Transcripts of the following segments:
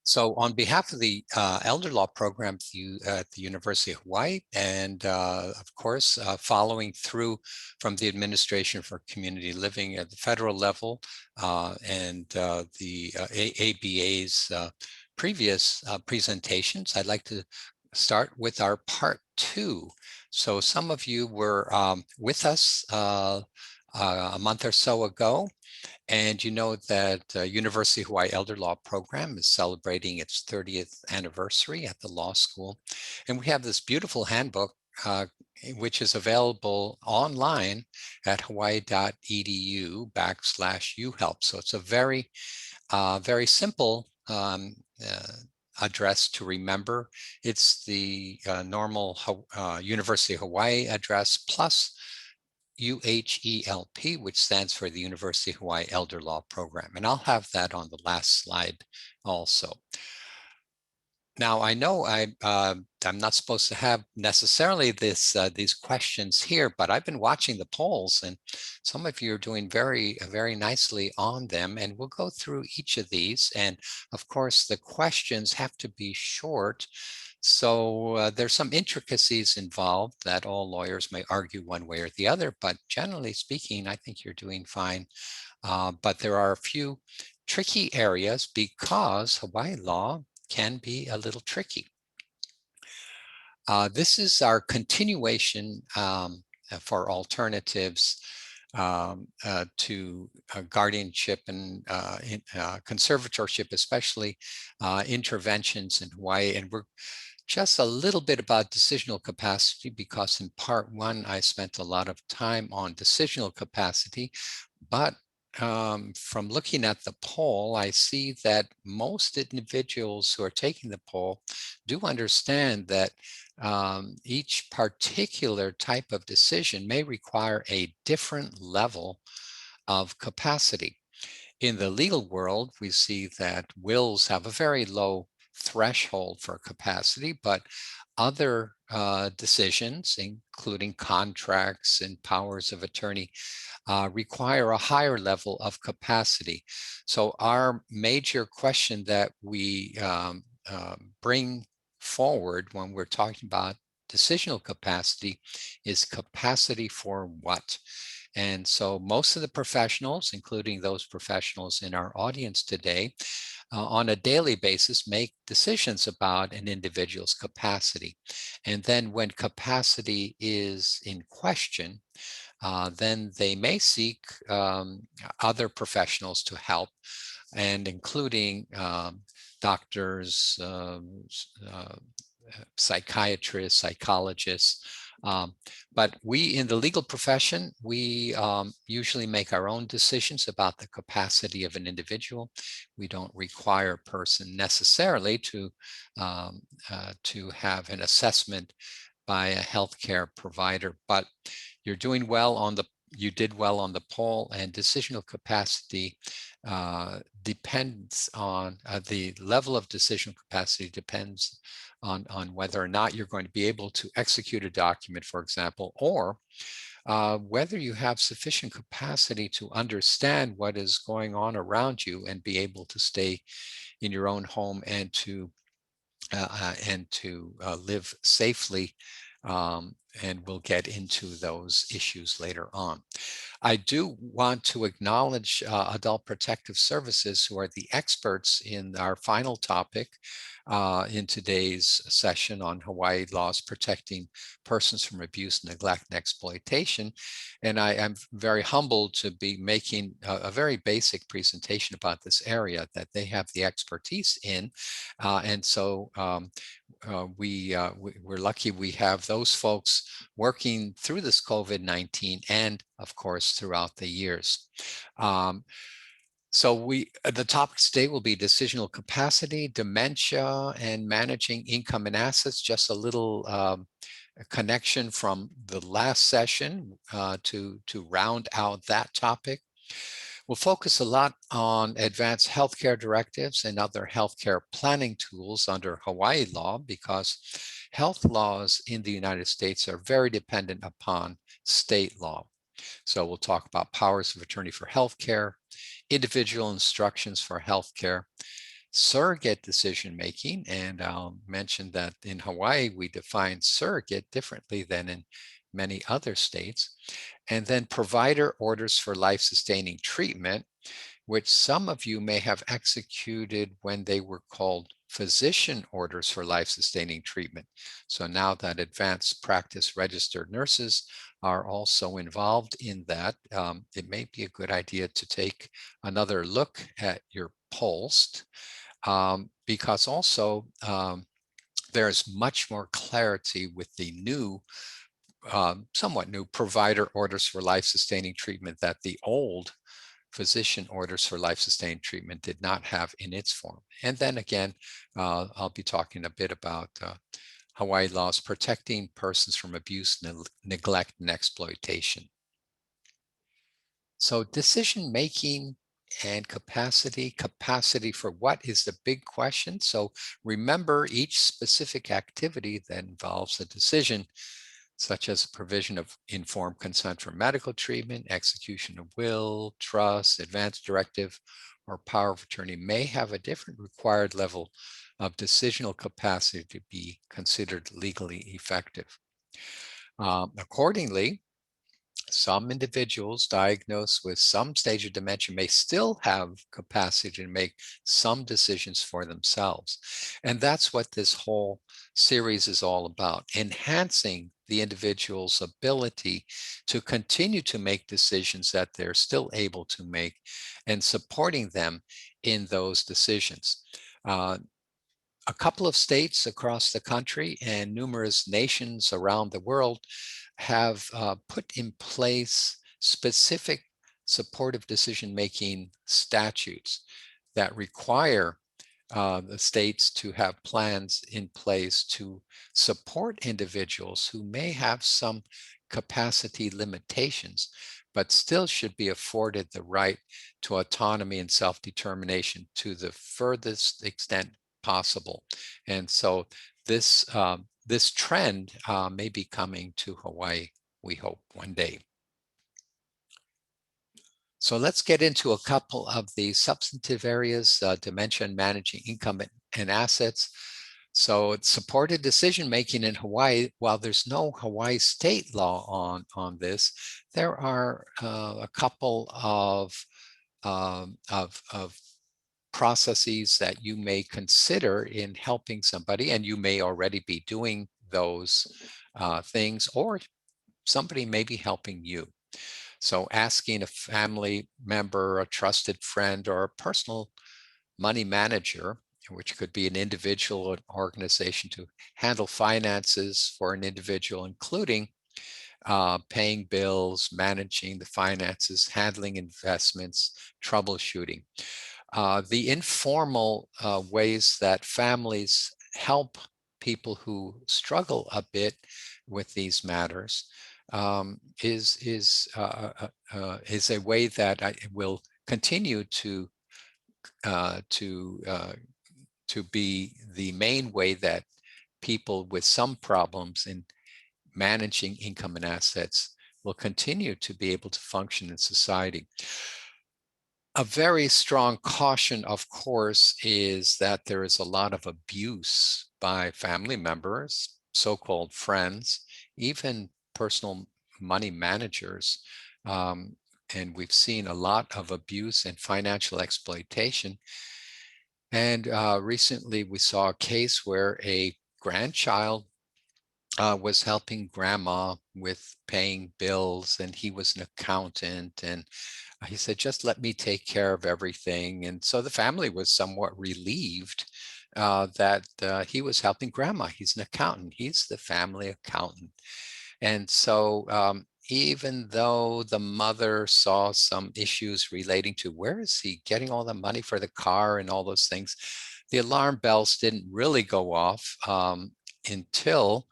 So on behalf of the Elder Law Program at the University of Hawaii, and of course, following through from the Administration for Community Living at the federal level and the ABA's previous presentations, I'd like to start with our part 2. So some of you were with us a month or so ago. And you know that University of Hawaii Elder Law Program is celebrating its 30th anniversary at the law school. And we have this beautiful handbook, which is available online at hawaii.edu/uhelp. So it's a very, very simple address to remember. It's the normal University of Hawaii address plus UHELP, which stands for the University of Hawaii Elder Law Program. And I'll have that on the last slide also. Now, I know I'm not supposed to have necessarily these questions here, but I've been watching the polls and some of you are doing very, very nicely on them. And we'll go through each of these. And of course, the questions have to be short. So there's some intricacies involved that all lawyers may argue one way or the other, but generally speaking, I think you're doing fine. But there are a few tricky areas because Hawaii law can be a little tricky. This is our continuation for alternatives to guardianship and conservatorship, especially interventions in Hawaii. And we're just a little bit about decisional capacity because in part 1, I spent a lot of time on decisional capacity, but from looking at the poll, I see that most individuals who are taking the poll do understand that each particular type of decision may require a different level of capacity. In the legal world, we see that wills have a very low threshold for capacity, but other decisions, including contracts and powers of attorney, require a higher level of capacity. So our major question that we bring forward when we're talking about decisional capacity is capacity for what? And so most of the professionals, including those professionals in our audience today, on a daily basis make decisions about an individual's capacity. And then when capacity is in question, then they may seek other professionals to help, and including doctors, psychiatrists, psychologists. But we in the legal profession, we usually make our own decisions about the capacity of an individual. We don't require a person necessarily to have an assessment by a healthcare provider, but you're doing well on the you did well on the poll, and decisional capacity depends on the level of decisional capacity depends on whether or not you're going to be able to execute a document, for example, or whether you have sufficient capacity to understand what is going on around you and be able to stay in your own home and to live safely. And we'll get into those issues later on. I do want to acknowledge Adult Protective Services, who are the experts in our final topic in today's session on Hawaii laws protecting persons from abuse, neglect, and exploitation. And I'm very humbled to be making a very basic presentation about this area that they have the expertise in. And so we're lucky we have those folks working through this COVID-19 and, of course, throughout the years. So the topics today will be decisional capacity, dementia, and managing income and assets. Just a little connection from the last session to round out that topic. We'll focus a lot on advanced healthcare directives and other healthcare planning tools under Hawaii law because health laws in the United States are very dependent upon state law. So we'll talk about powers of attorney for healthcare, individual instructions for healthcare, surrogate decision-making, and I'll mention that in Hawaii, we define surrogate differently than in many other states, and then provider orders for life-sustaining treatment, which some of you may have executed when they were called physician orders for life-sustaining treatment. So now that advanced practice registered nurses are also involved in that, it may be a good idea to take another look at your POLST, because also there's much more clarity with the new, somewhat new provider orders for life-sustaining treatment that the old physician orders for life-sustaining treatment did not have in its form. And then again, I'll be talking a bit about Hawaii laws protecting persons from abuse, neglect, and exploitation. So decision-making and capacity for what is the big question. So remember, each specific activity that involves a decision, such as provision of informed consent for medical treatment, execution of will, trust, advance directive, or power of attorney, may have a different required level of decisional capacity to be considered legally effective. Accordingly, some individuals diagnosed with some stage of dementia may still have capacity to make some decisions for themselves. And that's what this whole series is all about, enhancing the individual's ability to continue to make decisions that they're still able to make and supporting them in those decisions. A couple of states across the country and numerous nations around the world have put in place specific supportive decision-making statutes that require the states to have plans in place to support individuals who may have some capacity limitations, but still should be afforded the right to autonomy and self-determination to the furthest extent possible. And so this this trend may be coming to Hawaii, we hope, one day. So let's get into a couple of the substantive areas, dementia and managing income and assets. So it's supported decision-making in Hawaii. While there's no Hawaii state law on this, there are a couple of processes that you may consider in helping somebody, and you may already be doing those things, or somebody may be helping you. So asking a family member, a trusted friend, or a personal money manager, which could be an individual or organization, to handle finances for an individual, including paying bills, managing the finances, handling investments, troubleshooting. The informal ways that families help people who struggle a bit with these matters is a way that I will continue to be the main way that people with some problems in managing income and assets will continue to be able to function in society. A very strong caution, of course, is that there is a lot of abuse by family members, so-called friends, even personal money managers. And we've seen a lot of abuse and financial exploitation. And recently we saw a case where a grandchild was helping grandma with paying bills, and he was an accountant, and he said, just let me take care of everything. And so the family was somewhat relieved that he was helping grandma. He's an accountant. He's the family accountant. And so even though the mother saw some issues relating to where is he getting all the money for the car and all those things, the alarm bells didn't really go off until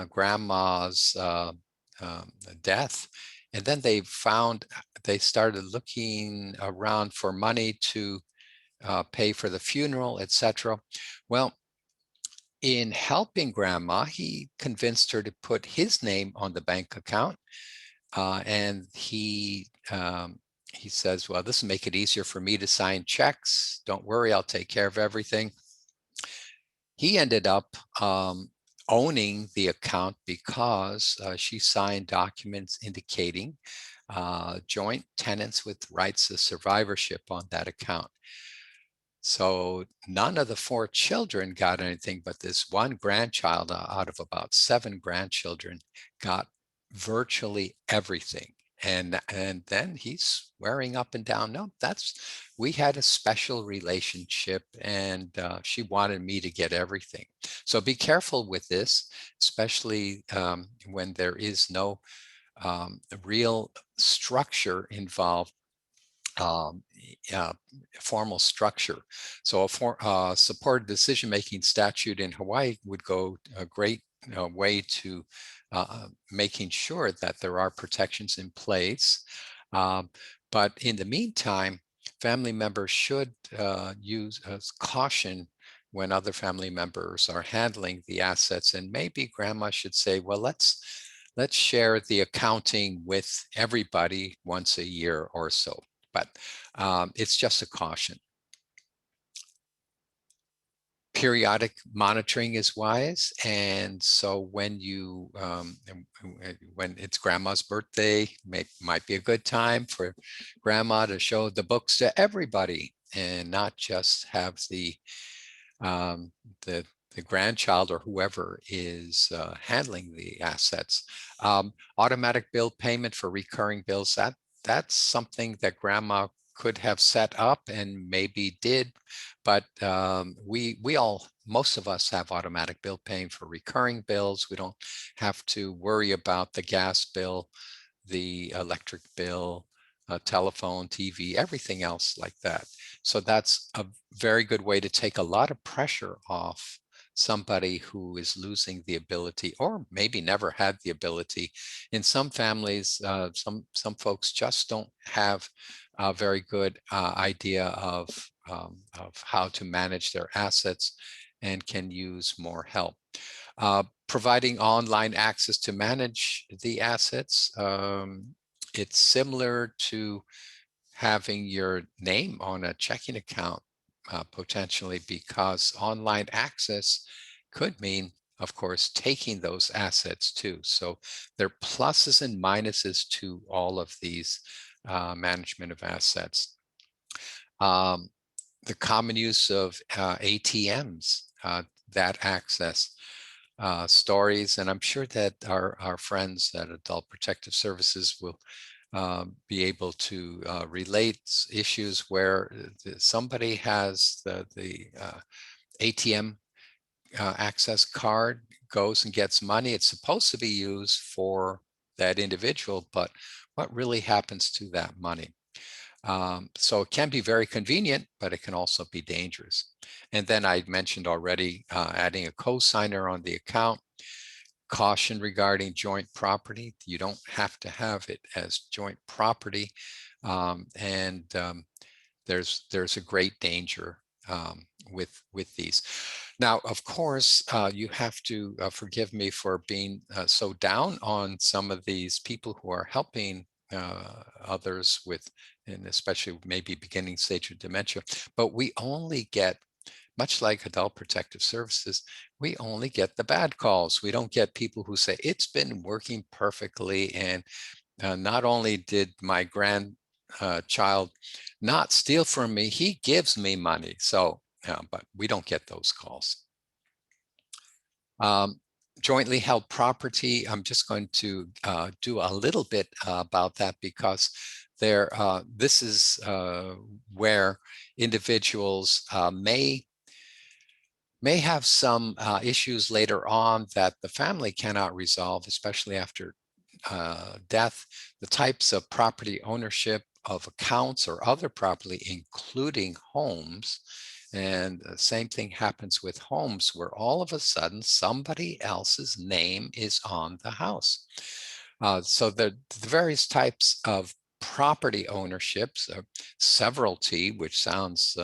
grandma's death. And then they started looking around for money to pay for the funeral, etc. Well, in helping grandma, he convinced her to put his name on the bank account, and he he says, well, this will make it easier for me to sign checks. Don't worry, I'll take care of everything. He ended up owning the account because she signed documents indicating joint tenants with rights of survivorship on that account. So none of the 4 children got anything, but this one grandchild out of about 7 grandchildren got virtually everything. And then he's swearing up and down, no, we had a special relationship, and she wanted me to get everything. So be careful with this, especially when there is no real structure involved, formal structure. So a supported decision-making statute in Hawaii would go a great way to making sure that there are protections in place. But in the meantime, family members should use caution when other family members are handling the assets, and maybe grandma should say, well, let's share the accounting with everybody once a year or so. But it's just a caution. Periodic monitoring is wise, and so when when it's grandma's birthday, might be a good time for grandma to show the books to everybody and not just have the grandchild or whoever is handling the assets. Automatic bill payment for recurring bills, that's something that grandma could have set up and maybe did, but most of us have automatic bill paying for recurring bills. We don't have to worry about the gas bill, the electric bill, telephone, TV, everything else like that. So that's a very good way to take a lot of pressure off somebody who is losing the ability, or maybe never had the ability. In some families, some folks just don't have a very good idea of how to manage their assets and can use more help. Providing online access to manage the assets. It's similar to having your name on a checking account, potentially, because online access could mean, of course, taking those assets too. So there are pluses and minuses to all of these management of assets. The common use of ATMs, that access. Stories, and I'm sure that our friends at Adult Protective Services will be able to relate issues where somebody has the ATM access card, goes and gets money. It's supposed to be used for that individual, but what really happens to that money? So it can be very convenient, but it can also be dangerous. And then I mentioned already adding a co-signer on the account. Caution regarding joint property. You don't have to have it as joint property. There's a great danger with these. Now, of course, you have to forgive me for being so down on some of these people who are helping others with, and especially maybe beginning stage of dementia, but we only get, much like Adult Protective Services, we only get the bad calls. We don't get people who say, it's been working perfectly, and not only did my grandchild not steal from me, he gives me money. So, but we don't get those calls. Jointly held property, I'm just going to do a little bit about that, because this is where individuals may have some issues later on that the family cannot resolve, especially after death. The types of property ownership of accounts or other property, including homes. And the same thing happens with homes, where all of a sudden somebody else's name is on the house. So the various types of property ownerships, severalty, which sounds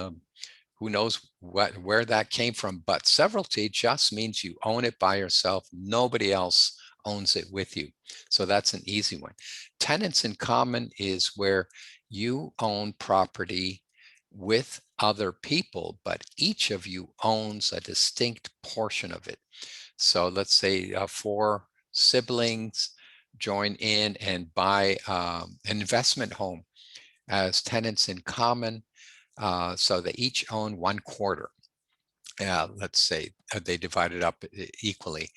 who knows where that came from, but severalty just means you own it by yourself. Nobody else owns it with you. So that's an easy one. Tenants in common is where you own property with other people, but each of you owns a distinct portion of it. So let's say 4 siblings join in and buy an investment home as tenants in common. So they each own 1/4. Let's say they divide it up equally.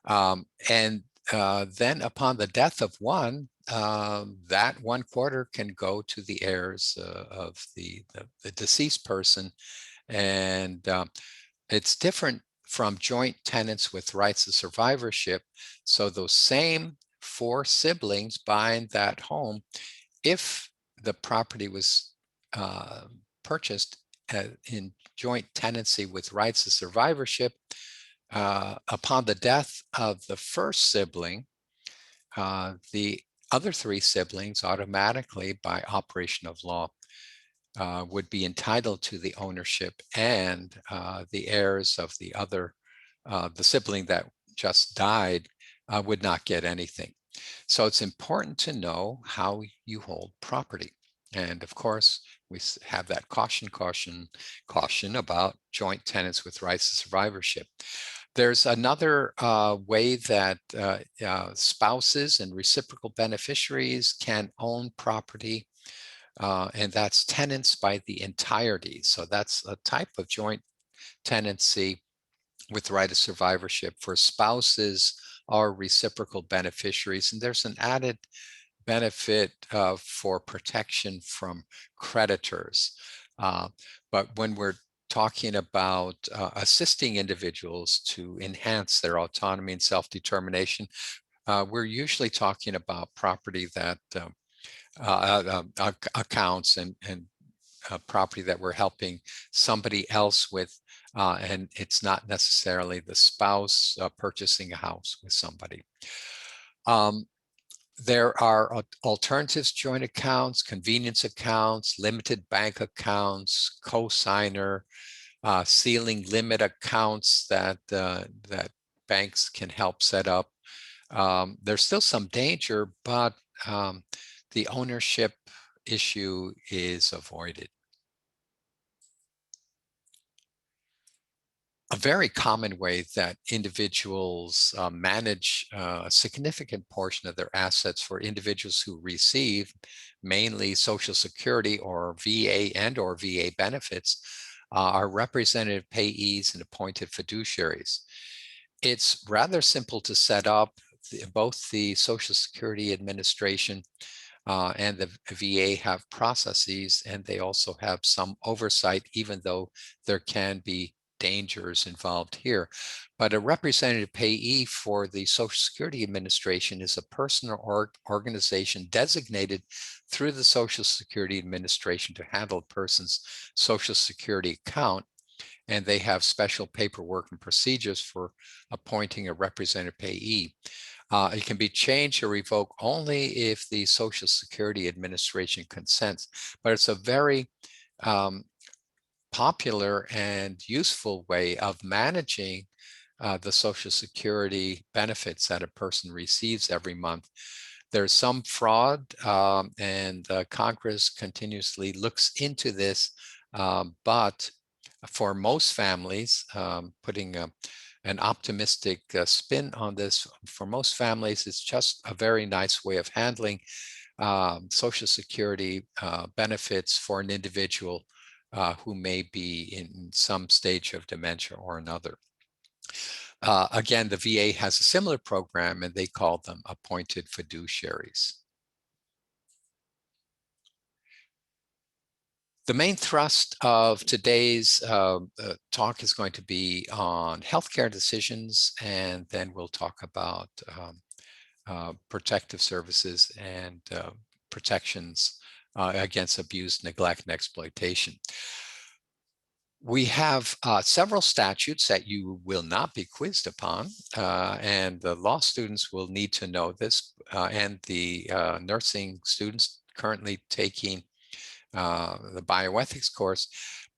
And then upon the death of one, that 1/4 can go to the heirs of the deceased person. And it's different from joint tenants with rights of survivorship. So those same 4 siblings buying that home, if the property was purchased in joint tenancy with rights of survivorship, upon the death of the first sibling, the other 3 siblings automatically, by operation of law, would be entitled to the ownership, and the heirs of the other, the sibling that just died, would not get anything. So it's important to know how you hold property. And of course, we have that caution about joint tenants with rights of survivorship. There's another way that spouses and reciprocal beneficiaries can own property, and that's tenants by the entirety. So that's a type of joint tenancy with right of survivorship for spouses or reciprocal beneficiaries. And there's an added benefit for protection from creditors. But when we're talking about assisting individuals to enhance their autonomy and self-determination, we're usually talking about property that accounts and property that we're helping somebody else with, and it's not necessarily the spouse purchasing a house with somebody. There are alternatives joint accounts, convenience accounts, limited bank accounts, co-signer, ceiling limit accounts that banks can help set up. There's still some danger, but the ownership issue is avoided. A very common way that individuals manage a significant portion of their assets for individuals who receive mainly Social Security or VA or VA benefits are representative payees and appointed fiduciaries. It's rather simple to set up. Both the Social Security Administration and the VA have processes, and they also have some oversight, even though there can be dangers involved here. But a representative payee for the Social Security Administration is a person or organization designated through the Social Security Administration to handle a person's Social Security account. And they have special paperwork and procedures for appointing a representative payee. It can be changed or revoked only if the Social Security Administration consents, but it's a very popular and useful way of managing the Social Security benefits that a person receives every month. There's some fraud, and Congress continuously looks into this, but for most families, putting an optimistic spin on this, for most families, it's just a very nice way of handling Social Security benefits for an individual who may be in some stage of dementia or another. Again, the VA has a similar program, and they call them appointed fiduciaries. The main thrust of today's talk is going to be on healthcare decisions, and then we'll talk about protective services and protections against abuse, neglect, and exploitation. We have several statutes that you will not be quizzed upon, and the law students will need to know this, and the nursing students currently taking the bioethics course.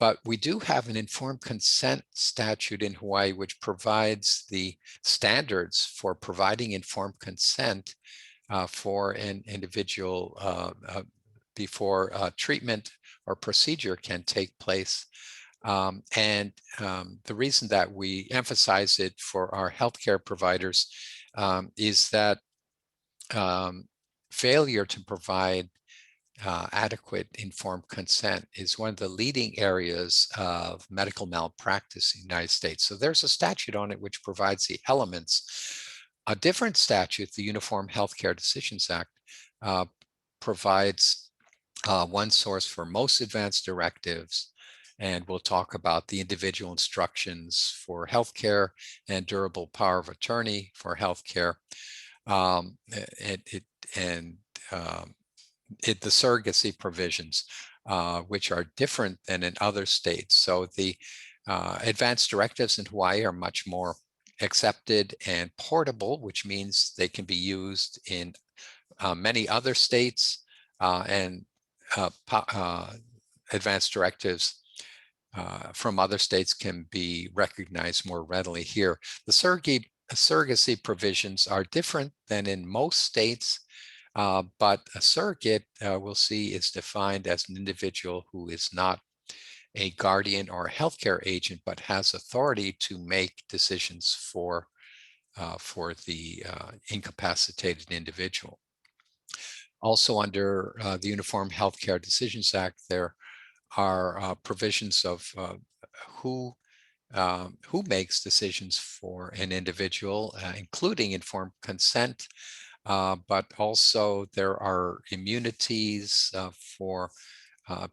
But we do have an informed consent statute in Hawaii, which provides the standards for providing informed consent for an individual before treatment or procedure can take place. The reason that we emphasize it for our healthcare providers is that failure to provide adequate informed consent is one of the leading areas of medical malpractice in the United States. So there's a statute on it which provides the elements. A different statute, the Uniform Healthcare Decisions Act, provides one source for most advanced directives, and we'll talk about the individual instructions for healthcare and durable power of attorney for healthcare. The surrogacy provisions, which are different than in other states. So the advanced directives in Hawaii are much more accepted and portable, which means they can be used in many other states, and advanced directives from other states can be recognized more readily here. The surrogacy provisions are different than in most states. But a surrogate, we'll see, is defined as an individual who is not a guardian or a healthcare agent, but has authority to make decisions for the incapacitated individual. Also, under the Uniform Healthcare Decisions Act, there are provisions of who makes decisions for an individual, including informed consent. But also there are immunities for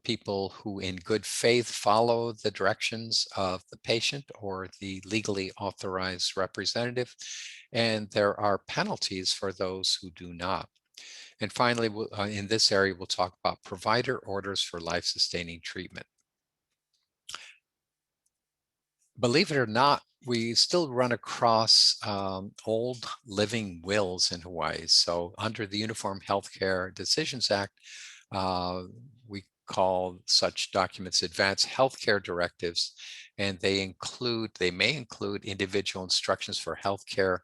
people who in good faith follow the directions of the patient or the legally authorized representative. And there are penalties for those who do not. And finally, in this area, we'll talk about provider orders for life-sustaining treatment. Believe it or not, we still run across old living wills in Hawaii. So under the Uniform Healthcare Decisions Act, we call such documents advanced healthcare directives, and they may include individual instructions for healthcare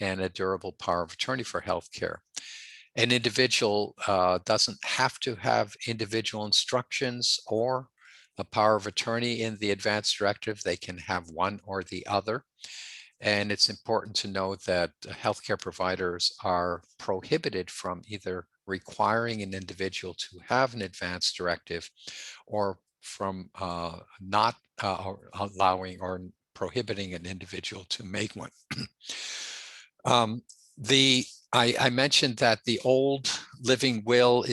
and a durable power of attorney for healthcare. An individual doesn't have to have individual instructions or a power of attorney in the advanced directive. They can have one or the other. And it's important to note that healthcare providers are prohibited from either requiring an individual to have an advanced directive or from not allowing or prohibiting an individual to make one. I mentioned that the old living will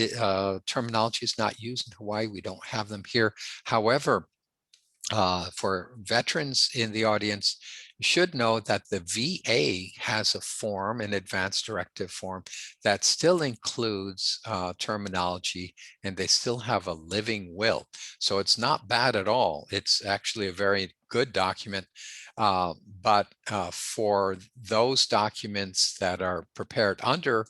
terminology is not used in Hawaii. We don't have them here. However, for veterans in the audience, you should know that the VA has a form, an advanced directive form, that still includes terminology, and they still have a living will. So it's not bad at all. It's actually a very good document. But for those documents that are prepared under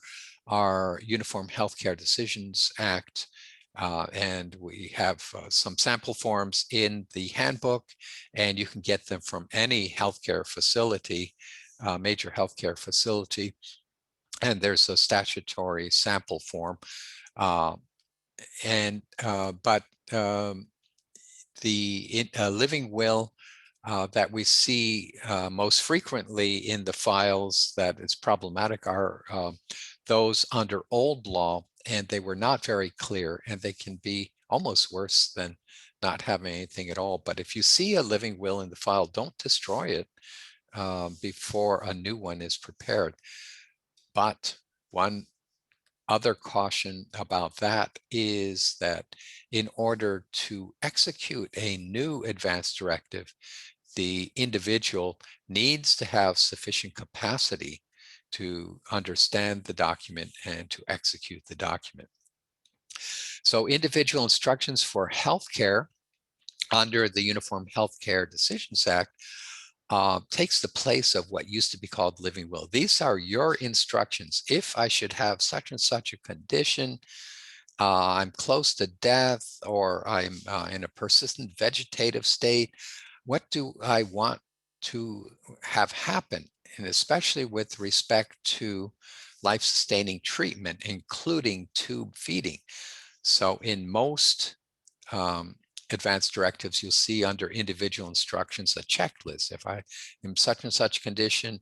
our Uniform Healthcare Decisions Act, and we have some sample forms in the handbook, and you can get them from any healthcare facility, major healthcare facility. And there's a statutory sample form. The living will that we see most frequently in the files that is problematic are those under old law, and they were not very clear, and they can be almost worse than not having anything at all. But if you see a living will in the file, don't destroy it before a new one is prepared. But one other caution about that is that in order to execute a new advanced directive, the individual needs to have sufficient capacity to understand the document and to execute the document. So individual instructions for healthcare under the Uniform Healthcare Decisions Act takes the place of what used to be called living will. These are your instructions. If I should have such and such a condition, I'm close to death, or I'm in a persistent vegetative state, what do I want to have happen? And especially with respect to life-sustaining treatment, including tube feeding. So in most advanced directives, you'll see under individual instructions a checklist. If I am such and such condition,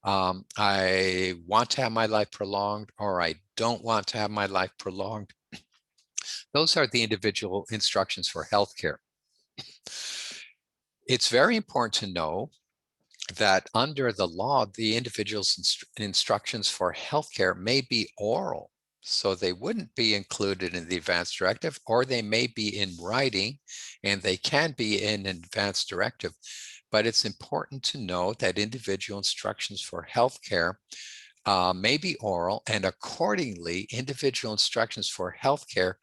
I want to have my life prolonged, or I don't want to have my life prolonged. Those are the individual instructions for healthcare. It's very important to know that under the law, the individual's instructions for healthcare may be oral. So they wouldn't be included in the advanced directive, or they may be in writing, and they can be in an advanced directive. But it's important to note that individual instructions for healthcare may be oral, and accordingly, individual instructions for healthcare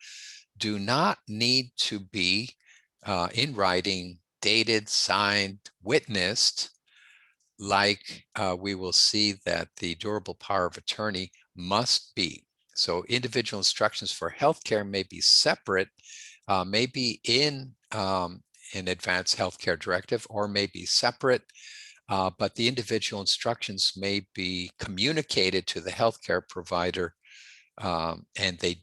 do not need to be in writing, dated, signed, witnessed, like we will see that the durable power of attorney must be. So individual instructions for healthcare may be separate, may be in an advanced healthcare directive, or may be separate, but the individual instructions may be communicated to the healthcare provider, and they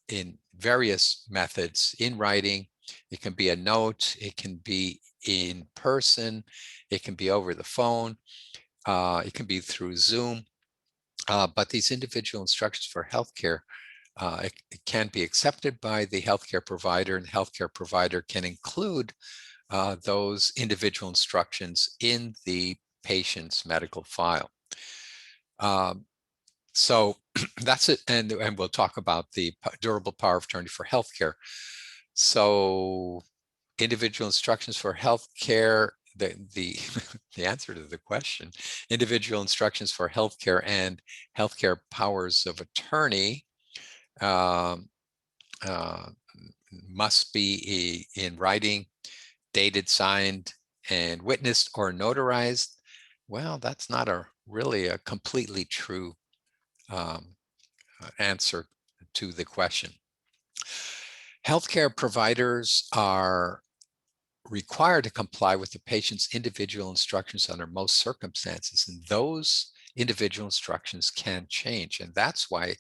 in various methods, in writing. It can be a note, it can be in person, it can be over the phone, it can be through Zoom, but these individual instructions for healthcare, it can be accepted by the healthcare provider, and the healthcare provider can include those individual instructions in the patient's medical file. So that's it, and we'll talk about the durable power of attorney for healthcare. So individual instructions for healthcare, the answer to the question, individual instructions for healthcare and healthcare powers of attorney must be in writing, dated, signed, and witnessed or notarized. Well, that's not really a completely true answer to the question. Healthcare providers are required to comply with the patient's individual instructions under most circumstances, and those individual instructions can change. And that's why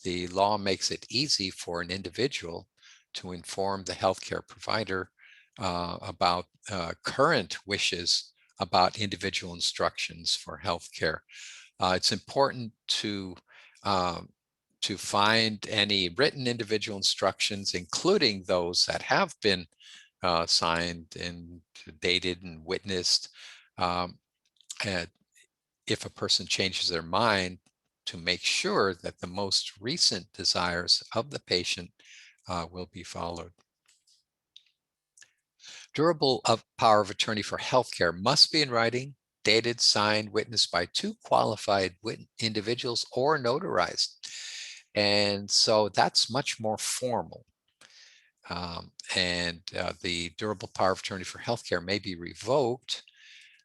the law makes it easy for an individual to inform the healthcare provider about current wishes about individual instructions for healthcare. It's important to find any written individual instructions, including those that have been signed and dated and witnessed. And if a person changes their mind, to make sure that the most recent desires of the patient will be followed. Durable power of attorney for healthcare must be in writing, dated, signed, witnessed by two qualified individuals, or notarized. And so that's much more formal. The durable power of attorney for healthcare may be revoked,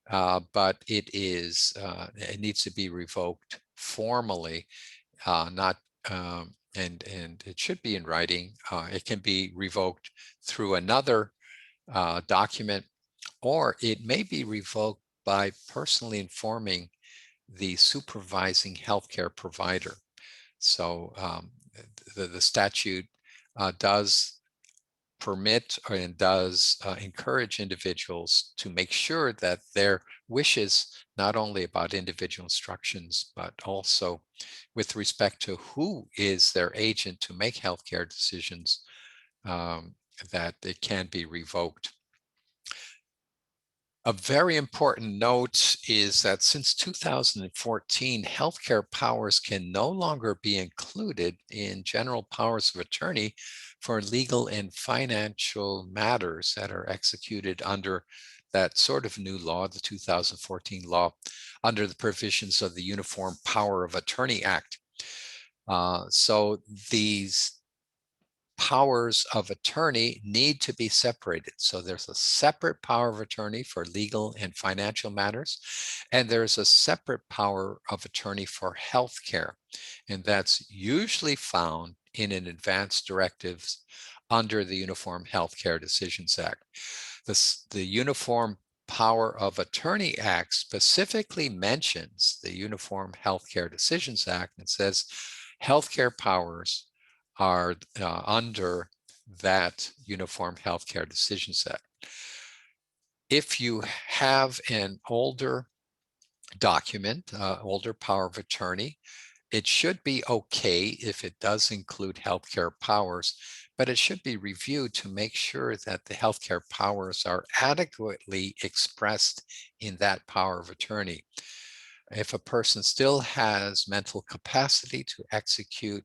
but it needs to be revoked formally, not and it should be in writing. It can be revoked through another document, or it may be revoked by personally informing the supervising healthcare provider. So the statute does permit and does encourage individuals to make sure that their wishes, not only about individual instructions, but also with respect to who is their agent to make healthcare decisions, that it can be revoked. A very important note is that since 2014, healthcare powers can no longer be included in general powers of attorney for legal and financial matters that are executed under that sort of new law, the 2014 law, under the provisions of the Uniform Power of Attorney Act. So these powers of attorney need to be separated. So there's a separate power of attorney for legal and financial matters, and there's a separate power of attorney for healthcare, and that's usually found in an advanced directives under the Uniform Healthcare Decisions Act. The Uniform Power of Attorney Act specifically mentions the Uniform Healthcare Decisions Act and says healthcare powers are under that Uniform Healthcare Decision Set. If you have an older document, older power of attorney, it should be okay if it does include healthcare powers, but it should be reviewed to make sure that the healthcare powers are adequately expressed in that power of attorney. If a person still has mental capacity to execute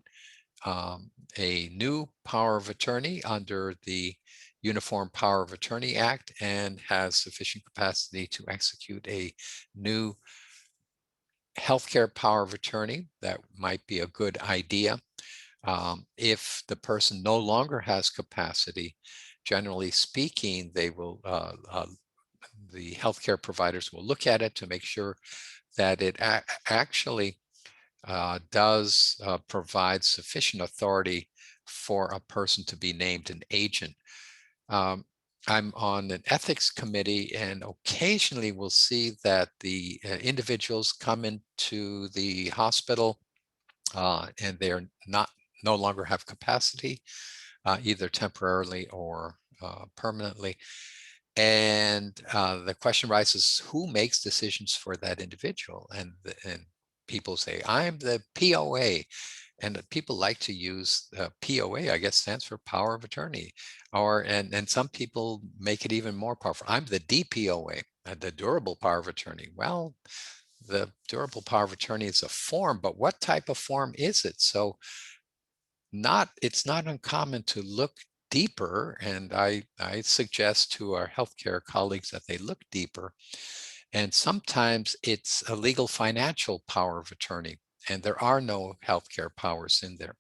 a new power of attorney under the Uniform Power of Attorney Act and has sufficient capacity to execute a new healthcare power of attorney, that might be a good idea. If the person no longer has capacity, generally speaking, they will the healthcare providers will look at it to make sure that it actually does provide sufficient authority for a person to be named an agent. I'm on an ethics committee, and occasionally we'll see that the individuals come into the hospital and they're no longer have capacity, either temporarily or permanently. And the question rises, who makes decisions for that individual? And people say, I'm the POA. And people like to use POA, I guess stands for power of attorney. And some people make it even more powerful. I'm the DPOA, the durable power of attorney. Well, the durable power of attorney is a form, but what type of form is it? So it's not uncommon to look deeper, and I suggest to our healthcare colleagues that they look deeper. And sometimes it's a legal financial power of attorney, and there are no healthcare powers in there.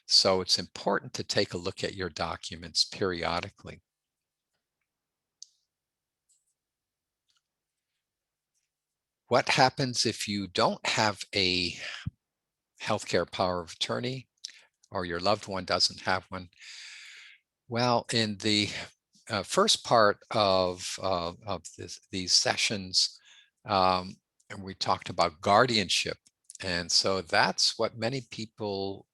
So it's important to take a look at your documents periodically. What happens if you don't have a healthcare power of attorney, or your loved one doesn't have one? Well, in the first part of these sessions, and we talked about guardianship. And so that's what many people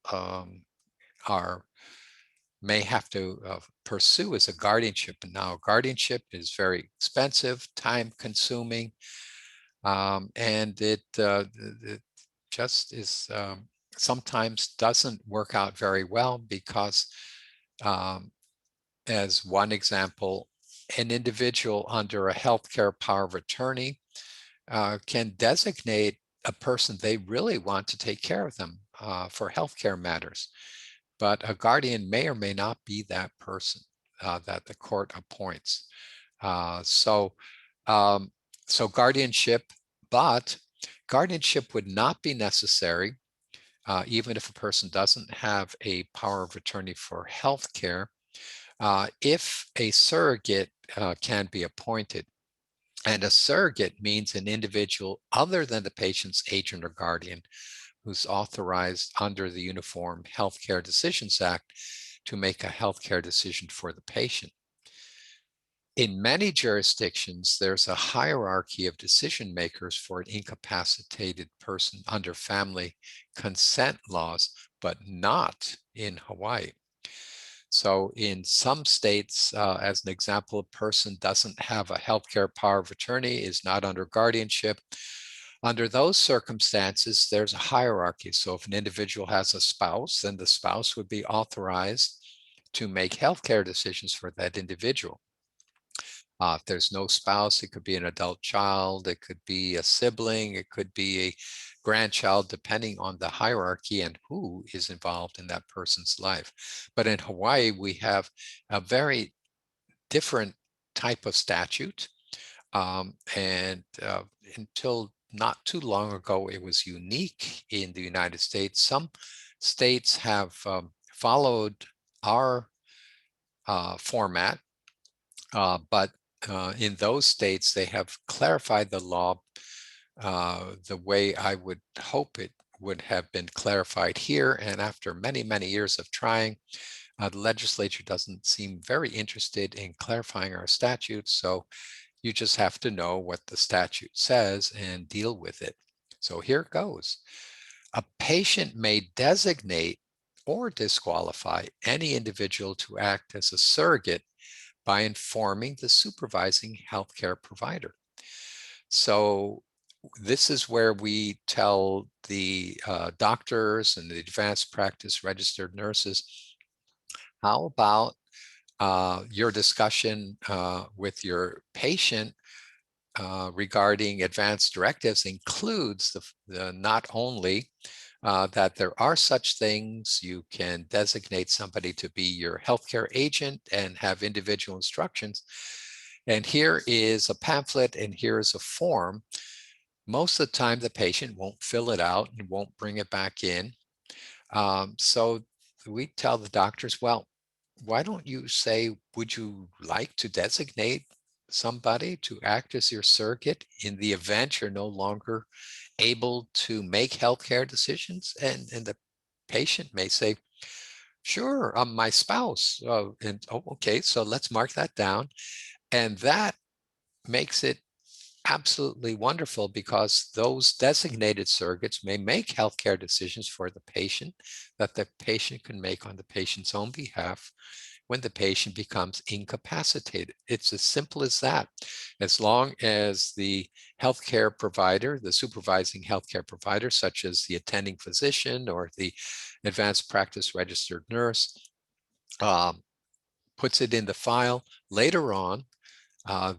may have to pursue as a guardianship. And now guardianship is very expensive, time consuming, and it just is sometimes doesn't work out very well because as one example, an individual under a healthcare power of attorney can designate a person they really want to take care of them for healthcare matters. But a guardian may or may not be that person that the court appoints. So guardianship, but guardianship would not be necessary even if a person doesn't have a power of attorney for healthcare. If a surrogate can be appointed, and a surrogate means an individual other than the patient's agent or guardian who's authorized under the Uniform Healthcare Decisions Act to make a healthcare decision for the patient. In many jurisdictions, there's a hierarchy of decision makers for an incapacitated person under family consent laws, but not in Hawaii. So in some states, as an example, a person doesn't have a healthcare power of attorney, is not under guardianship. Under those circumstances, there's a hierarchy. So if an individual has a spouse, then the spouse would be authorized to make healthcare decisions for that individual. If there's no spouse, it could be an adult child, it could be a sibling, it could be a grandchild, depending on the hierarchy and who is involved in that person's life. But in Hawaii, we have a very different type of statute. And until not too long ago, it was unique in the United States. Some states have followed our format, but in those states, they have clarified the law the way I would hope it would have been clarified here. And after many, many years of trying, the legislature doesn't seem very interested in clarifying our statutes. So you just have to know what the statute says and deal with it. So here it goes. A patient may designate or disqualify any individual to act as a surrogate by informing the supervising healthcare provider. So this is where we tell the doctors and the advanced practice registered nurses, how about your discussion with your patient regarding advanced directives includes not only that there are such things, you can designate somebody to be your healthcare agent and have individual instructions. And here is a pamphlet and here is a form. Most of the time, the patient won't fill it out and won't bring it back in. So we tell the doctors, well, why don't you say, would you like to designate somebody to act as your surrogate in the event you're no longer able to make healthcare decisions? And the patient may say, sure, I'm my spouse. Okay, so let's mark that down. And that makes it absolutely wonderful, because those designated surrogates may make healthcare decisions for the patient that the patient can make on the patient's own behalf when the patient becomes incapacitated. It's as simple as that. As long as the healthcare provider, the supervising healthcare provider, such as the attending physician or the advanced practice registered nurse, puts it in the file, later on,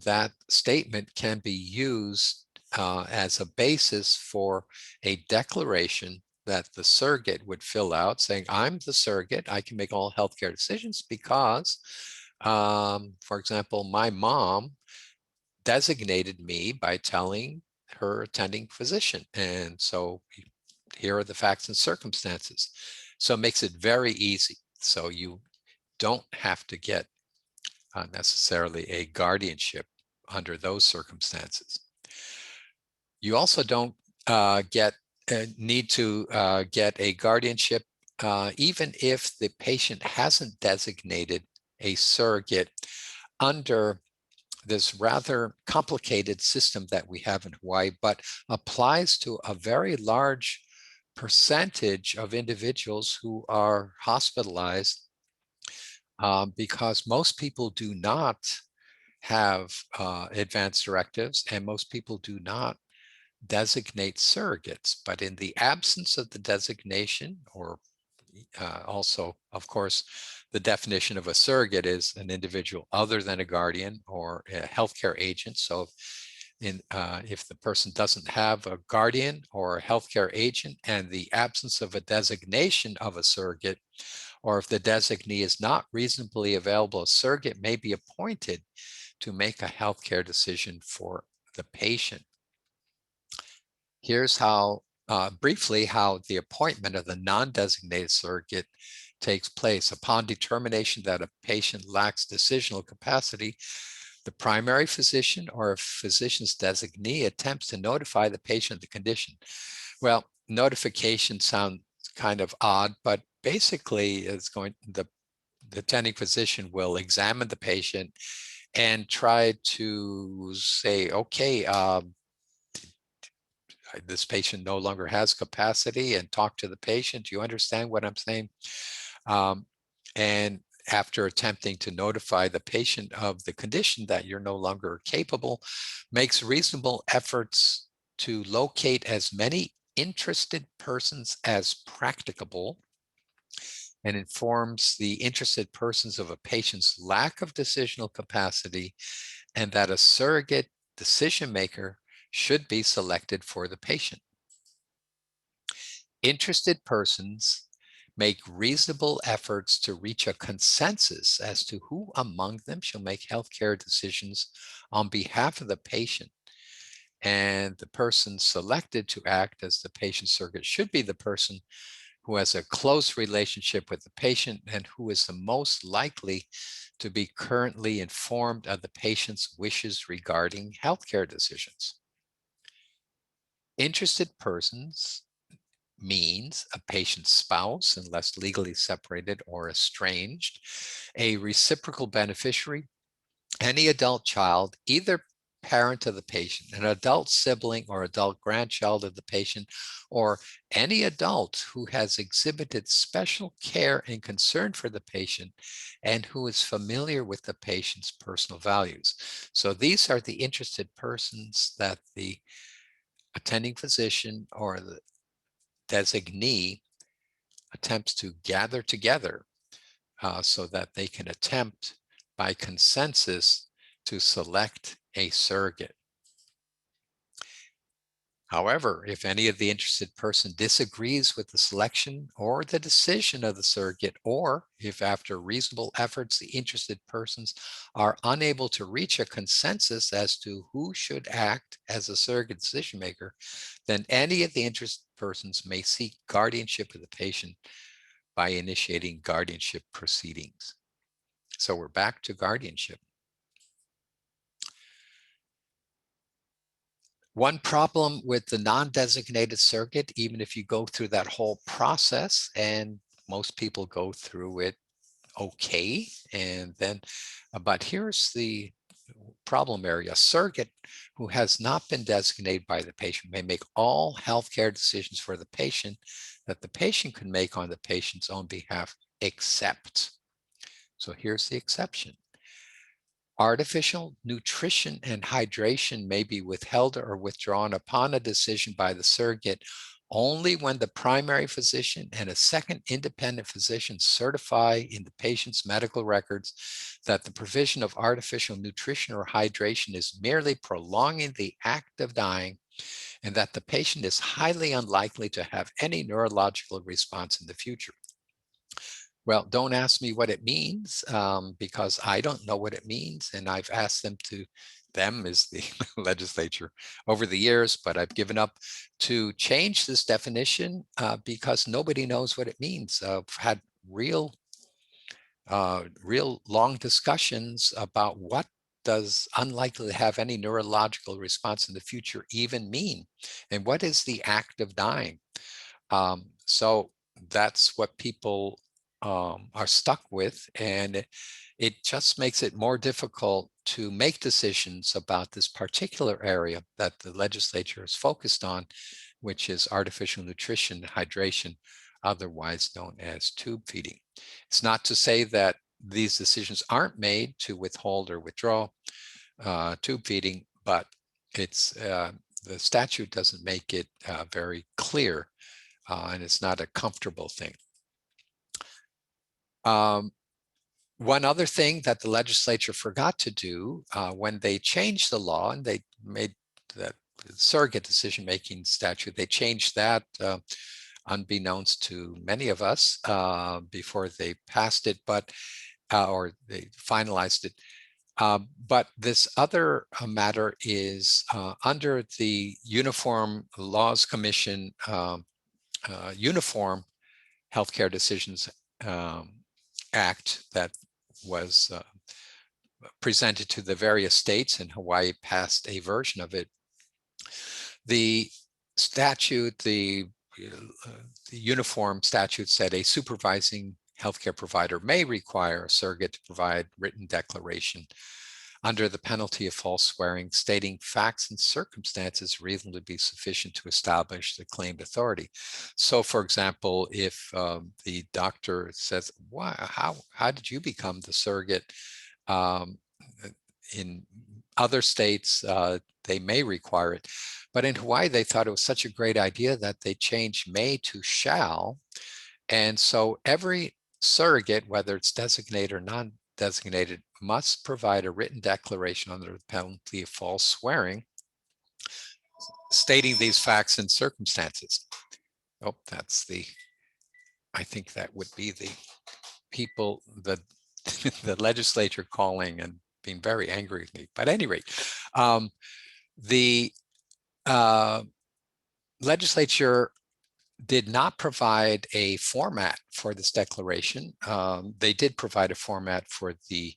that statement can be used as a basis for a declaration that the surrogate would fill out saying, I'm the surrogate, I can make all healthcare decisions because, for example, my mom designated me by telling her attending physician. And so here are the facts and circumstances. So it makes it very easy. So you don't have to get necessarily a guardianship under those circumstances. You also don't need to get a guardianship even if the patient hasn't designated a surrogate under this rather complicated system that we have in Hawaii, but applies to a very large percentage of individuals who are hospitalized because most people do not have advanced directives, and most people do not designate surrogates. But in the absence of the designation, or also, of course, the definition of a surrogate is an individual other than a guardian or a healthcare agent. So if the person doesn't have a guardian or a healthcare agent, and the absence of a designation of a surrogate, or if the designee is not reasonably available, a surrogate may be appointed to make a healthcare decision for the patient. Here's how, briefly, how the appointment of the non-designated surrogate takes place. Upon determination that a patient lacks decisional capacity, the primary physician or a physician's designee attempts to notify the patient of the condition. Well, notification sounds kind of odd, but basically it's the attending physician will examine the patient and try to say, okay, this patient no longer has capacity, and talk to the patient. Do you understand what I'm saying? And after attempting to notify the patient of the condition that you're no longer capable, makes reasonable efforts to locate as many interested persons as practicable, and informs the interested persons of a patient's lack of decisional capacity, and that a surrogate decision maker should be selected for the patient. Interested persons make reasonable efforts to reach a consensus as to who among them shall make healthcare decisions on behalf of the patient. And the person selected to act as the patient surrogate should be the person who has a close relationship with the patient and who is the most likely to be currently informed of the patient's wishes regarding healthcare decisions. Interested persons means a patient's spouse, unless legally separated or estranged, a reciprocal beneficiary, any adult child, either parent of the patient, an adult sibling or adult grandchild of the patient, or any adult who has exhibited special care and concern for the patient and who is familiar with the patient's personal values. So these are the interested persons that the attending physician or the designee attempts to gather together so that they can attempt by consensus to select a surrogate. However, if any of the interested person disagrees with the selection or the decision of the surrogate, or if after reasonable efforts the interested persons are unable to reach a consensus as to who should act as a surrogate decision maker, then any of the interested persons may seek guardianship of the patient by initiating guardianship proceedings. So we're back to guardianship. One problem with the non-designated surrogate, even if you go through that whole process, and most people go through it okay, and then, but here's the problem area. A surrogate who has not been designated by the patient may make all healthcare decisions for the patient that the patient can make on the patient's own behalf, except, so here's the exception. Artificial nutrition and hydration may be withheld or withdrawn upon a decision by the surrogate only when the primary physician and a second independent physician certify in the patient's medical records that the provision of artificial nutrition or hydration is merely prolonging the act of dying and that the patient is highly unlikely to have any neurological response in the future. Well, don't ask me what it means because I don't know what it means. And I've asked them to, them is the legislature over the years, but I've given up to change this definition because nobody knows what it means. I've had real long discussions about what does unlikely to have any neurological response in the future even mean? And what is the act of dying? So that's what people are stuck with, and it just makes it more difficult to make decisions about this particular area that the legislature is focused on, which is artificial nutrition, hydration, otherwise known as tube feeding. It's not to say that these decisions aren't made to withhold or withdraw tube feeding, but it's the statute doesn't make it very clear, and it's not a comfortable thing. One other thing that the legislature forgot to do when they changed the law and they made that surrogate decision-making statute, they changed that unbeknownst to many of us before they passed it, but or they finalized it. But this other matter is under the Uniform Laws Commission Uniform Healthcare Decisions Act that was presented to the various states, and Hawaii passed a version of it. The statute, the uniform statute said a supervising healthcare provider may require a surrogate to provide written declaration under the penalty of false swearing, stating facts and circumstances reasonably be sufficient to establish the claimed authority. So, for example, if the doctor says, "Wow, how did you become the surrogate?" In other states, they may require it. But in Hawaii, they thought it was such a great idea that they changed may to shall. And so every surrogate, whether it's designated or non-designated, must provide a written declaration under the penalty of false swearing, stating these facts and circumstances. Oh, that's the, I think that would be the people, the legislature calling and being very angry with me. But at any rate, the legislature did not provide a format for this declaration. They did provide a format for the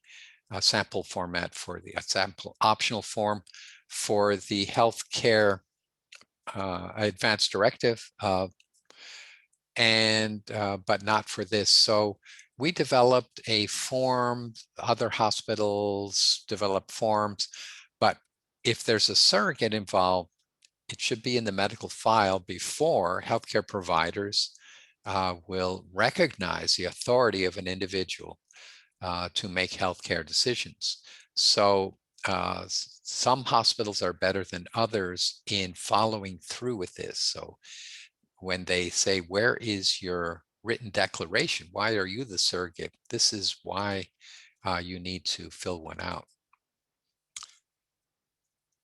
sample format for the sample optional form for the healthcare advanced directive, but not for this. So we developed a form, other hospitals developed forms, but if there's a surrogate involved, it should be in the medical file before healthcare providers will recognize the authority of an individual to make healthcare decisions. So some hospitals are better than others in following through with this. So when they say, where is your written declaration? Why are you the surrogate? This is why you need to fill one out.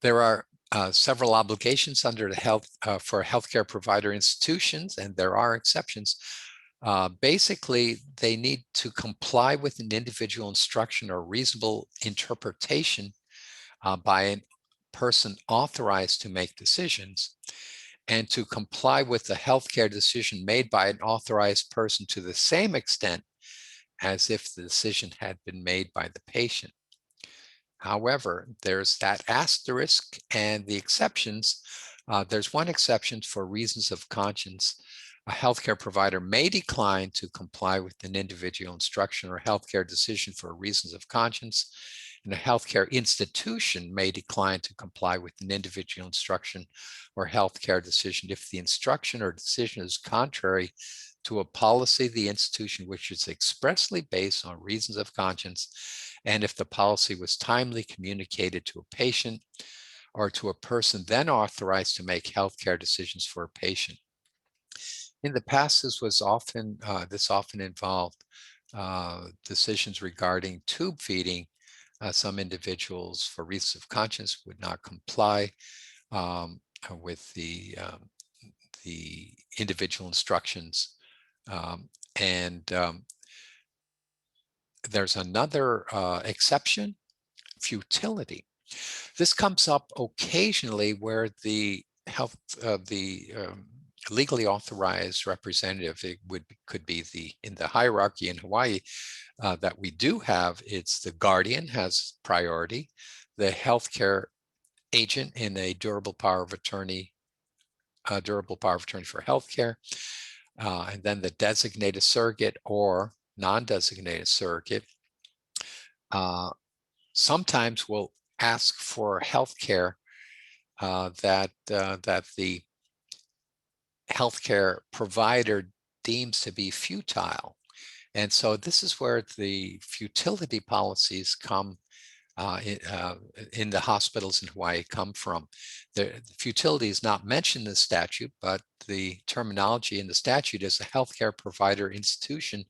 There are several obligations under the for healthcare provider institutions, and there are exceptions. Basically, they need to comply with an individual instruction or reasonable interpretation by a person authorized to make decisions, and to comply with the healthcare decision made by an authorized person to the same extent as if the decision had been made by the patient. However, there's that asterisk and the exceptions. There's one exception for reasons of conscience. A healthcare provider may decline to comply with an individual instruction or healthcare decision for reasons of conscience, and a healthcare institution may decline to comply with an individual instruction or healthcare decision if the instruction or decision is contrary to a policy of the institution which is expressly based on reasons of conscience, and if the policy was timely communicated to a patient or to a person then authorized to make healthcare decisions for a patient. In the past, this often involved decisions regarding tube feeding. Some individuals, for reasons of conscience, would not comply with the individual instructions. There's another exception, futility. This comes up occasionally where the legally authorized representative, could be in the hierarchy in Hawaii that we do have. It's the guardian has priority, the healthcare agent in a durable power of attorney for healthcare, and then the designated surrogate or non-designated surrogate. Sometimes will ask for healthcare that the healthcare provider deems to be futile. And so this is where the futility policies come in the hospitals in Hawaii come from. The futility is not mentioned in the statute, but the terminology in the statute is a healthcare provider institution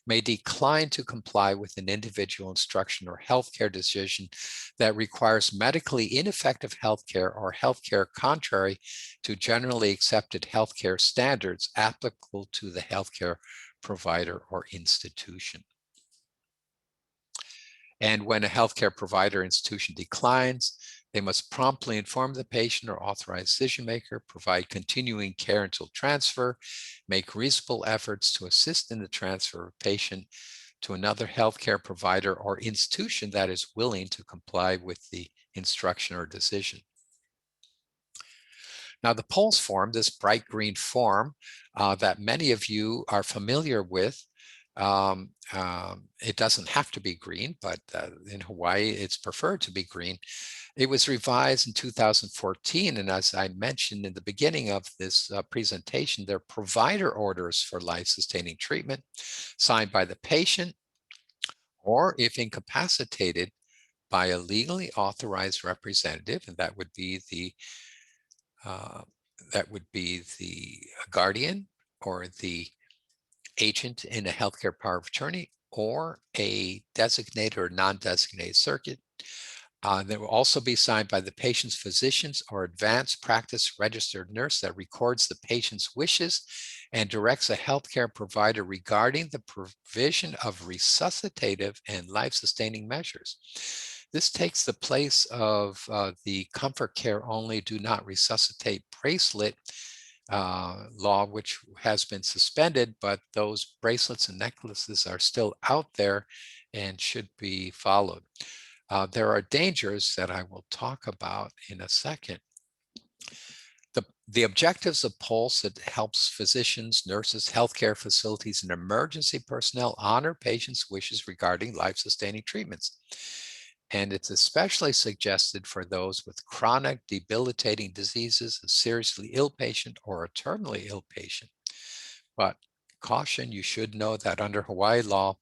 may decline to comply with an individual instruction or healthcare decision that requires medically ineffective healthcare or healthcare contrary to generally accepted healthcare standards applicable to the healthcare provider or institution. And when a healthcare provider institution declines, they must promptly inform the patient or authorized decision maker, provide continuing care until transfer, make reasonable efforts to assist in the transfer of patient to another healthcare provider or institution that is willing to comply with the instruction or decision. Now, the POLS form, this bright green form that many of you are familiar with, it doesn't have to be green, but in Hawaii, it's preferred to be green. It was revised in 2014, and as I mentioned in the beginning of this presentation, they're provider orders for life-sustaining treatment signed by the patient, or if incapacitated, by a legally authorized representative, and that would be the guardian or the agent in a healthcare power of attorney, or a designated or non-designated surrogate. They will also be signed by the patient's physicians or advanced practice registered nurse that records the patient's wishes and directs a healthcare provider regarding the provision of resuscitative and life-sustaining measures. This takes the place of the comfort care only, do not resuscitate bracelet law, which has been suspended, but those bracelets and necklaces are still out there and should be followed. There are dangers that I will talk about in a second. The objectives of POLS, it helps physicians, nurses, healthcare facilities, and emergency personnel honor patients' wishes regarding life-sustaining treatments. and it's especially suggested for those with chronic debilitating diseases, a seriously ill patient, or a terminally ill patient. But caution, you should know that under Hawaii law,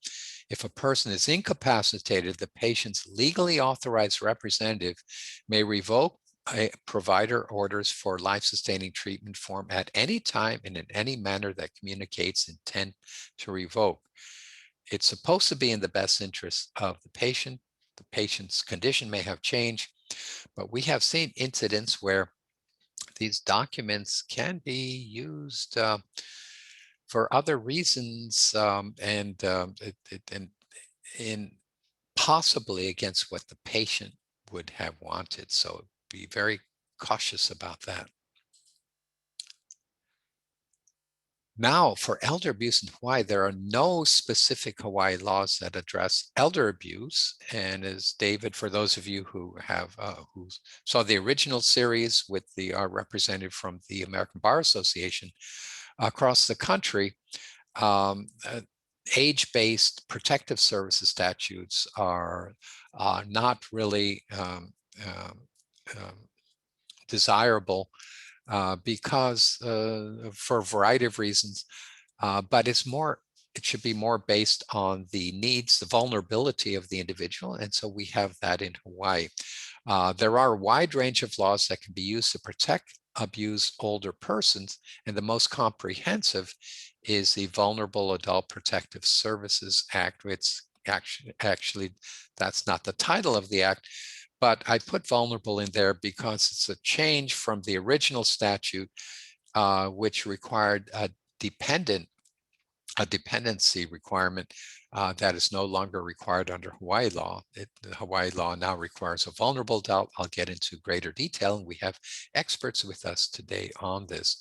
if a person is incapacitated, the patient's legally authorized representative may revoke a provider orders for life-sustaining treatment form at any time and in any manner that communicates intent to revoke. It's supposed to be in the best interest of the patient. The patient's condition may have changed, but we have seen incidents where these documents can be used for other reasons, and in possibly against what the patient would have wanted. So be very cautious about that. Now, for elder abuse in Hawaii, there are no specific Hawaii laws that address elder abuse. And as David, for those of you who have who saw the original series with the representative from the American Bar Association, across the country, age-based protective services statutes are not really desirable because for a variety of reasons, but it should be more based on the needs, the vulnerability of the individual. And so we have that in Hawaii. There are a wide range of laws that can be used to protect abused older persons, and the most comprehensive is the Vulnerable Adult Protective Services Act. It's actually that's not the title of the act, but I put vulnerable in there because it's a change from the original statute, which required a dependency requirement that is no longer required under Hawaii law. The Hawaii law now requires a vulnerable adult. I'll get into greater detail, and we have experts with us today on this.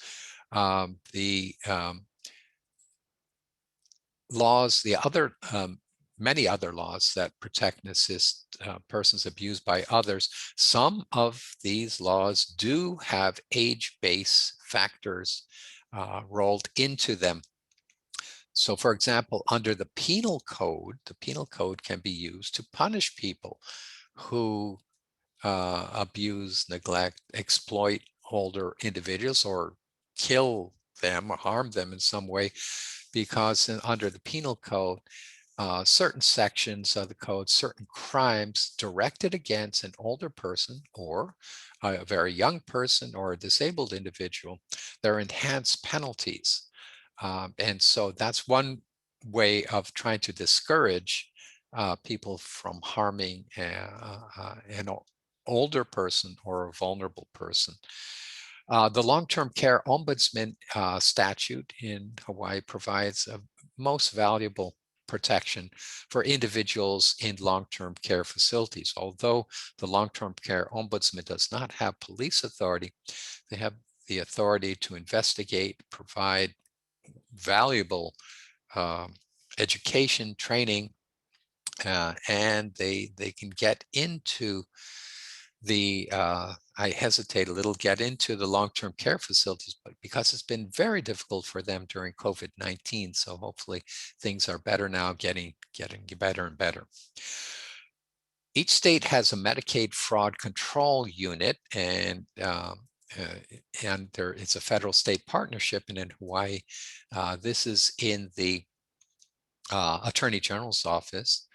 Many other laws that protect and assist persons abused by others. Some of these laws do have age-based factors rolled into them. So, for example, under the penal code can be used to punish people who abuse, neglect, exploit older individuals, or kill them or harm them in some way, because under the penal code, certain sections of the code, certain crimes directed against an older person or a very young person or a disabled individual, there are enhanced penalties. And so that's one way of trying to discourage people from harming an older person or a vulnerable person. The long-term care ombudsman statute in Hawaii provides a most valuable protection for individuals in long-term care facilities. Although the long-term care ombudsman does not have police authority, they have the authority to investigate, provide valuable education, training, and they can get into the, I hesitate a little, get into the long-term care facilities, but because it's been very difficult for them during COVID-19. So hopefully things are better now, getting better and better. Each state has a Medicaid fraud control unit, and it's a federal state partnership. And in Hawaii, this is in the Attorney General's office.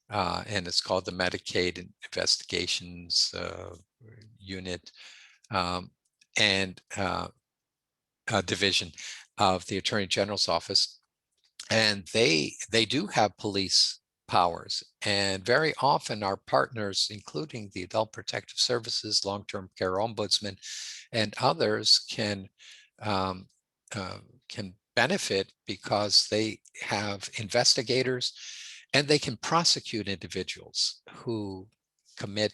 And it's called the Medicaid Investigations Unit and Division of the Attorney General's office. And they do have police powers. And very often our partners, including the Adult Protective Services, Long-Term Care Ombudsman, and others can benefit because they have investigators and they can prosecute individuals who commit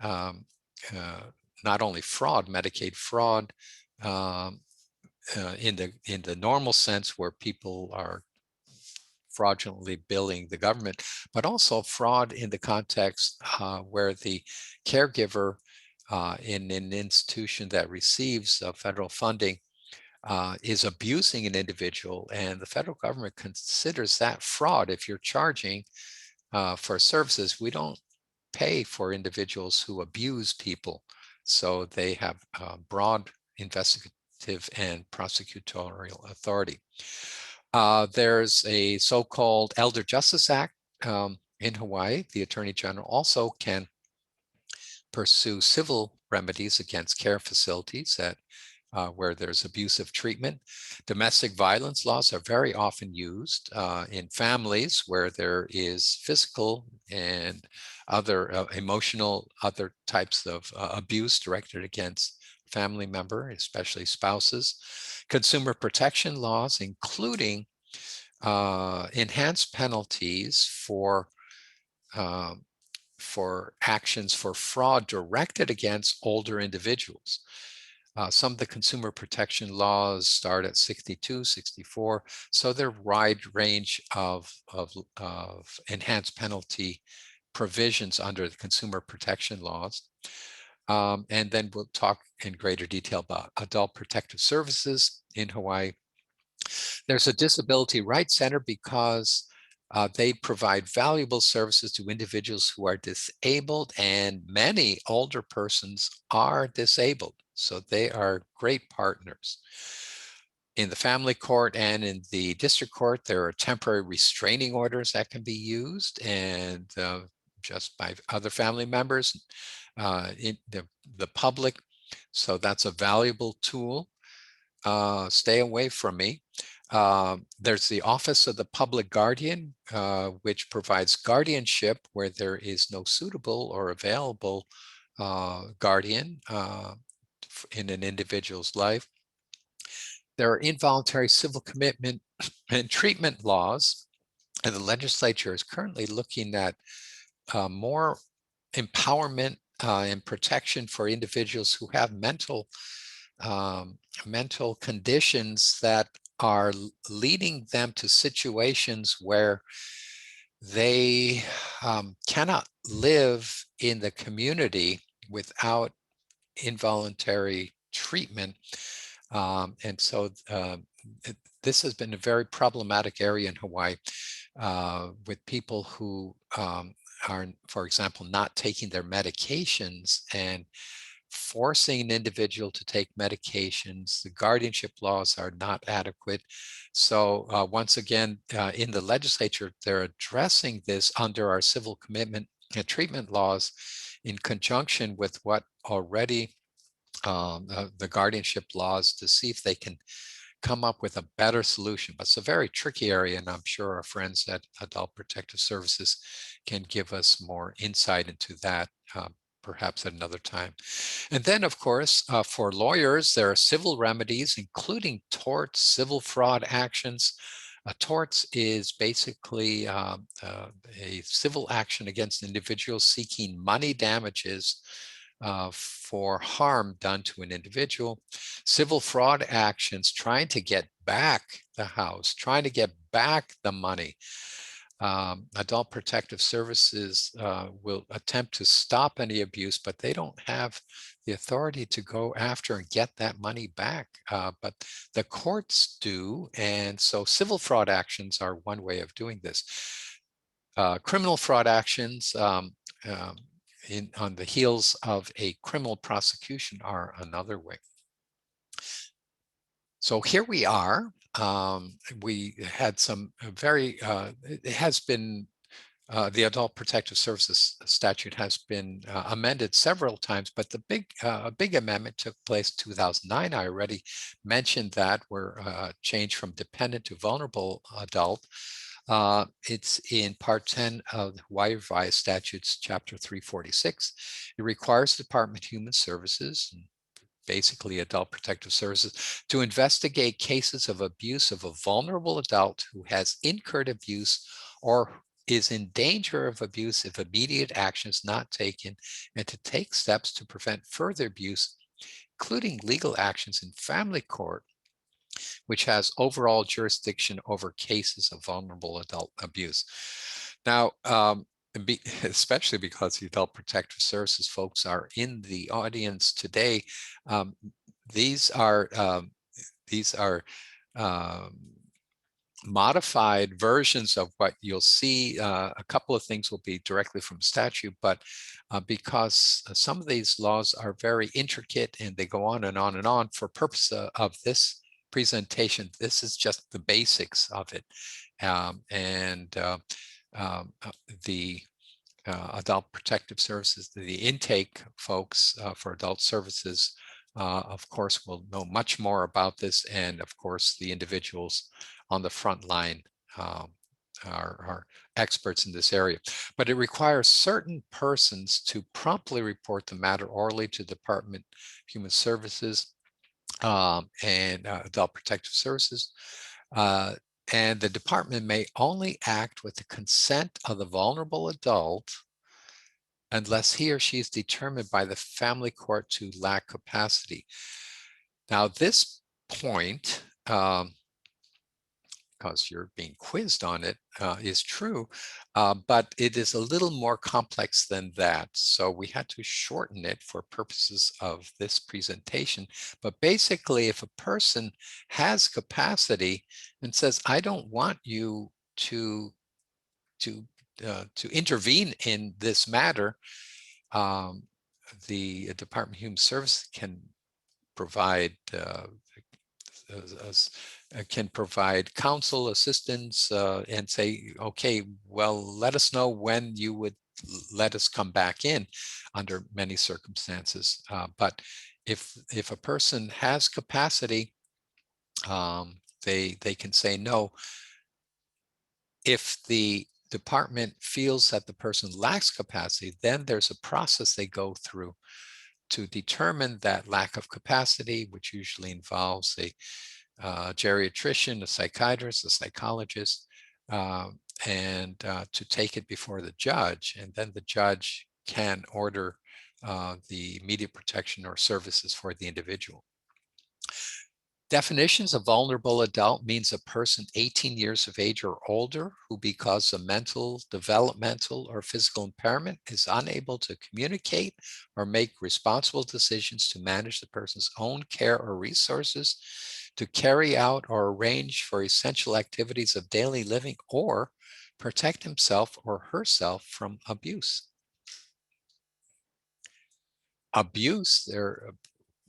not only fraud, Medicaid fraud, in the normal sense where people are fraudulently billing the government, but also fraud in the context where the caregiver in an institution that receives federal funding is abusing an individual, and the federal government considers that fraud. If you're charging for services, we don't pay for individuals who abuse people. So they have broad investigative and prosecutorial authority. There's a so-called Elder Justice Act in Hawaii. The Attorney General also can pursue civil remedies against care facilities that where there's abusive treatment. Domestic violence laws are very often used in families where there is physical and other emotional, other types of abuse directed against family member, especially spouses. Consumer protection laws, including enhanced penalties for actions for fraud directed against older individuals. Some of the consumer protection laws start at 62, 64. So they're wide range of enhanced penalty provisions under the consumer protection laws. And then we'll talk in greater detail about adult protective services in Hawaii. There's a disability rights center because they provide valuable services to individuals who are disabled, and many older persons are disabled. So they are great partners. In the family court and in the district court, there are temporary restraining orders that can be used, and just by other family members, in the public. So that's a valuable tool. Stay away from me. There's the Office of the Public Guardian, which provides guardianship where there is no suitable or available guardian in an individual's life. There are involuntary civil commitment and treatment laws, and the legislature is currently looking at more empowerment and protection for individuals who have mental conditions that are leading them to situations where they cannot live in the community without involuntary treatment. And so this has been a very problematic area in Hawaii with people who are, for example, not taking their medications and forcing an individual to take medications. The guardianship laws are not adequate. So once again, in the legislature, they're addressing this under our civil commitment and treatment laws in conjunction with what already the guardianship laws, to see if they can come up with a better solution. But it's a very tricky area, and I'm sure our friends at Adult Protective Services can give us more insight into that perhaps at another time. And then, of course, for lawyers, there are civil remedies, including torts, civil fraud actions. Torts is basically a civil action against individuals seeking money damages for harm done to an individual. Civil fraud actions trying to get back the house, trying to get back the money. Adult Protective Services will attempt to stop any abuse, but they don't have the authority to go after and get that money back. But the courts do, and so civil fraud actions are one way of doing this. Criminal fraud actions on the heels of a criminal prosecution are another way. So here we are. We had some very, it has been, the Adult Protective Services statute has been amended several times, but the big amendment took place 2009. I already mentioned that, where change from dependent to vulnerable adult. It's in Part 10 of the Hawaii Revised Statutes, Chapter 346. It requires the Department of Human Services, basically Adult Protective Services, to investigate cases of abuse of a vulnerable adult who has incurred abuse or is in danger of abuse if immediate action is not taken, and to take steps to prevent further abuse, including legal actions in family court, which has overall jurisdiction over cases of vulnerable adult abuse. Now, especially because the Adult Protective Services folks are in the audience today, these are modified versions of what you'll see. A couple of things will be directly from statute, but because some of these laws are very intricate and they go on and on and on, for purpose of this presentation, this is just the basics of it. The Adult Protective Services, the intake folks for adult services, of course, will know much more about this. And of course, the individuals on the front line are experts in this area. But it requires certain persons to promptly report the matter orally to the Department of Human Services and Adult Protective Services. And the department may only act with the consent of the vulnerable adult unless he or she is determined by the family court to lack capacity. Now, this point, because you're being quizzed on it, is true, but it is a little more complex than that. So we had to shorten it for purposes of this presentation. But basically, if a person has capacity and says, I don't want you to intervene in this matter, the Department of Human Services can provide counsel, assistance, and say, okay, well, let us know when you would let us come back in under many circumstances. But if a person has capacity, they can say no. If the department feels that the person lacks capacity, then there's a process they go through to determine that lack of capacity, which usually involves a geriatrician, a psychiatrist, a psychologist, and to take it before the judge. And then the judge can order the immediate protection or services for the individual. Definitions of vulnerable adult means a person 18 years of age or older who, because of mental, developmental, or physical impairment, is unable to communicate or make responsible decisions to manage the person's own care or resources, to carry out or arrange for essential activities of daily living, or protect himself or herself from abuse. Abuse, there are a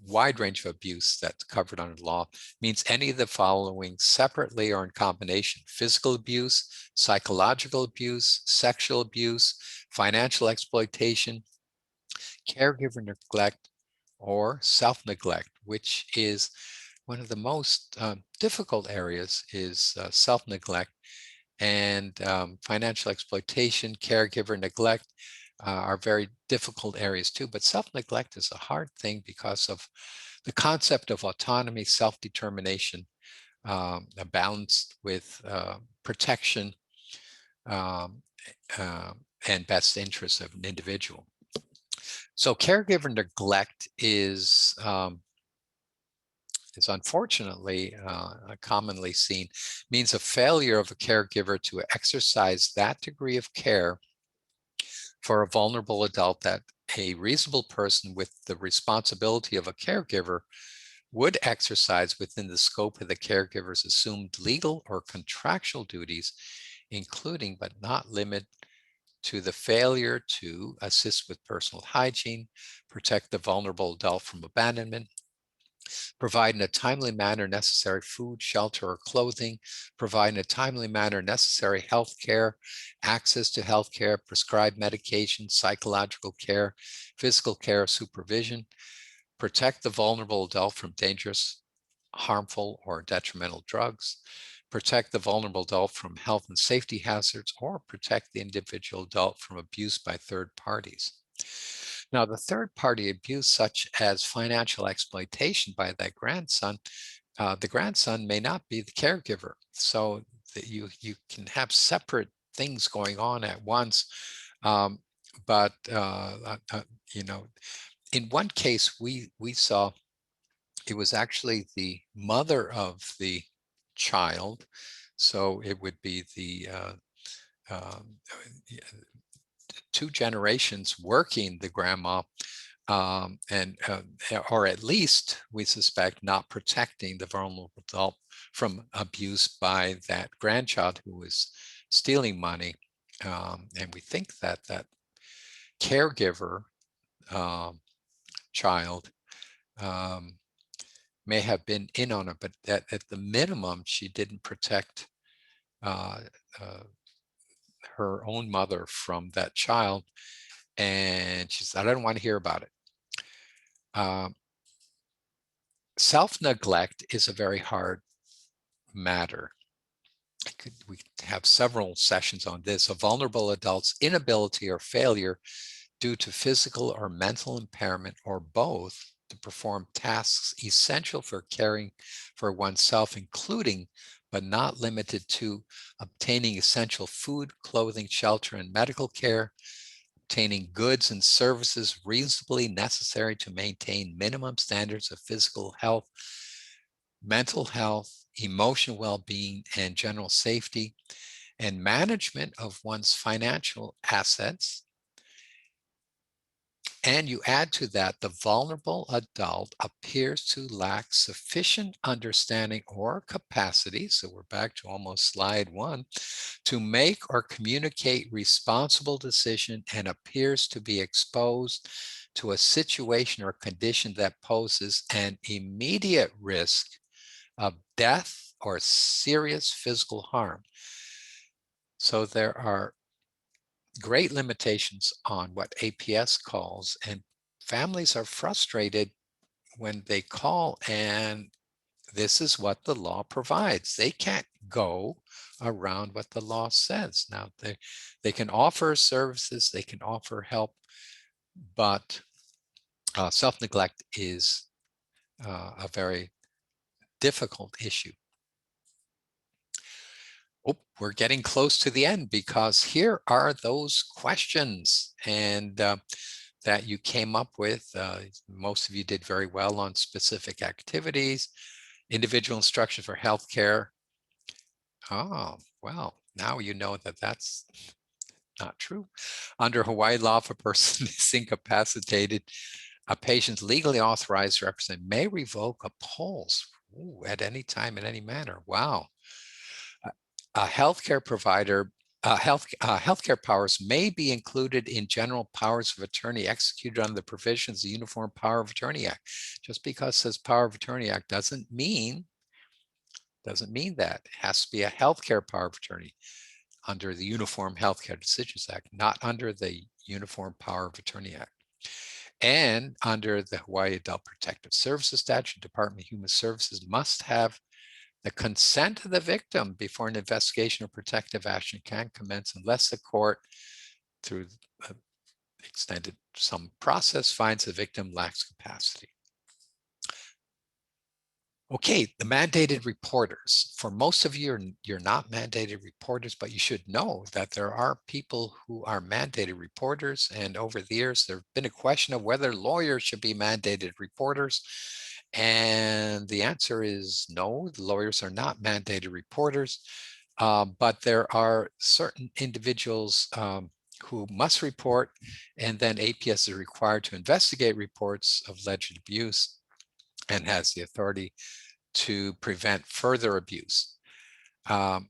wide range of abuse that's covered under law, means any of the following separately or in combination: physical abuse, psychological abuse, sexual abuse, financial exploitation, caregiver neglect, or self-neglect, which is one of the most difficult areas is self-neglect. And financial exploitation, caregiver neglect are very difficult areas too. But self-neglect is a hard thing because of the concept of autonomy, self-determination, balanced with protection and best interests of an individual. So caregiver neglect is unfortunately commonly seen, means a failure of a caregiver to exercise that degree of care for a vulnerable adult that a reasonable person with the responsibility of a caregiver would exercise within the scope of the caregiver's assumed legal or contractual duties, including but not limited to the failure to assist with personal hygiene, protect the vulnerable adult from abandonment, provide in a timely manner necessary food, shelter, or clothing, provide in a timely manner necessary health care, access to health care, prescribed medication, psychological care, physical care, supervision, protect the vulnerable adult from dangerous, harmful, or detrimental drugs, protect the vulnerable adult from health and safety hazards, or protect the individual adult from abuse by third parties. Now, the third-party abuse, such as financial exploitation by that grandson, the grandson may not be the caregiver. So that you can have separate things going on at once. But you know, in one case, we saw it was actually the mother of the child. So it would be the two generations working the grandma or at least we suspect not protecting the vulnerable adult from abuse by that grandchild who was stealing money. And we think that that caregiver child may have been in on it, but at the minimum, she didn't protect her own mother from that child. And she said, I don't want to hear about it. Self-neglect is a very hard matter. We have several sessions on this. A vulnerable adult's inability or failure due to physical or mental impairment or both to perform tasks essential for caring for oneself, including but not limited to obtaining essential food, clothing, shelter, and medical care, obtaining goods and services reasonably necessary to maintain minimum standards of physical health, mental health, emotional well-being, and general safety, and management of one's financial assets. And you add to that, the vulnerable adult appears to lack sufficient understanding or capacity, so we're back to almost slide one, to make or communicate responsible decision and appears to be exposed to a situation or condition that poses an immediate risk of death or serious physical harm. So there are great limitations on what APS calls, and families are frustrated when they call and this is what the law provides. They can't go around what the law says. Now they can offer services, they can offer help, but self-neglect is a very difficult issue. Oh, we're getting close to the end because here are those questions and that you came up with. Most of you did very well on specific activities, individual instruction for healthcare. Oh, well, now you know that that's not true. Under Hawaii law, if a person is incapacitated, a patient's legally authorized representative may revoke a pulse at any time in any manner. Wow. A healthcare provider, healthcare powers may be included in general powers of attorney executed under the provisions of the Uniform Power of Attorney Act. Just because it says Power of Attorney Act doesn't mean that. It has to be a healthcare power of attorney under the Uniform Healthcare Decisions Act, not under the Uniform Power of Attorney Act. And under the Hawaii Adult Protective Services Statute, Department of Human Services must have the consent of the victim before an investigation or protective action can commence unless the court, through extended some process, finds the victim lacks capacity. Okay, the mandated reporters. For most of you, you're not mandated reporters, but you should know that there are people who are mandated reporters. And over the years, there's been a question of whether lawyers should be mandated reporters. And the answer is no, the lawyers are not mandated reporters, but there are certain individuals who must report, and then APS is required to investigate reports of alleged abuse and has the authority to prevent further abuse. And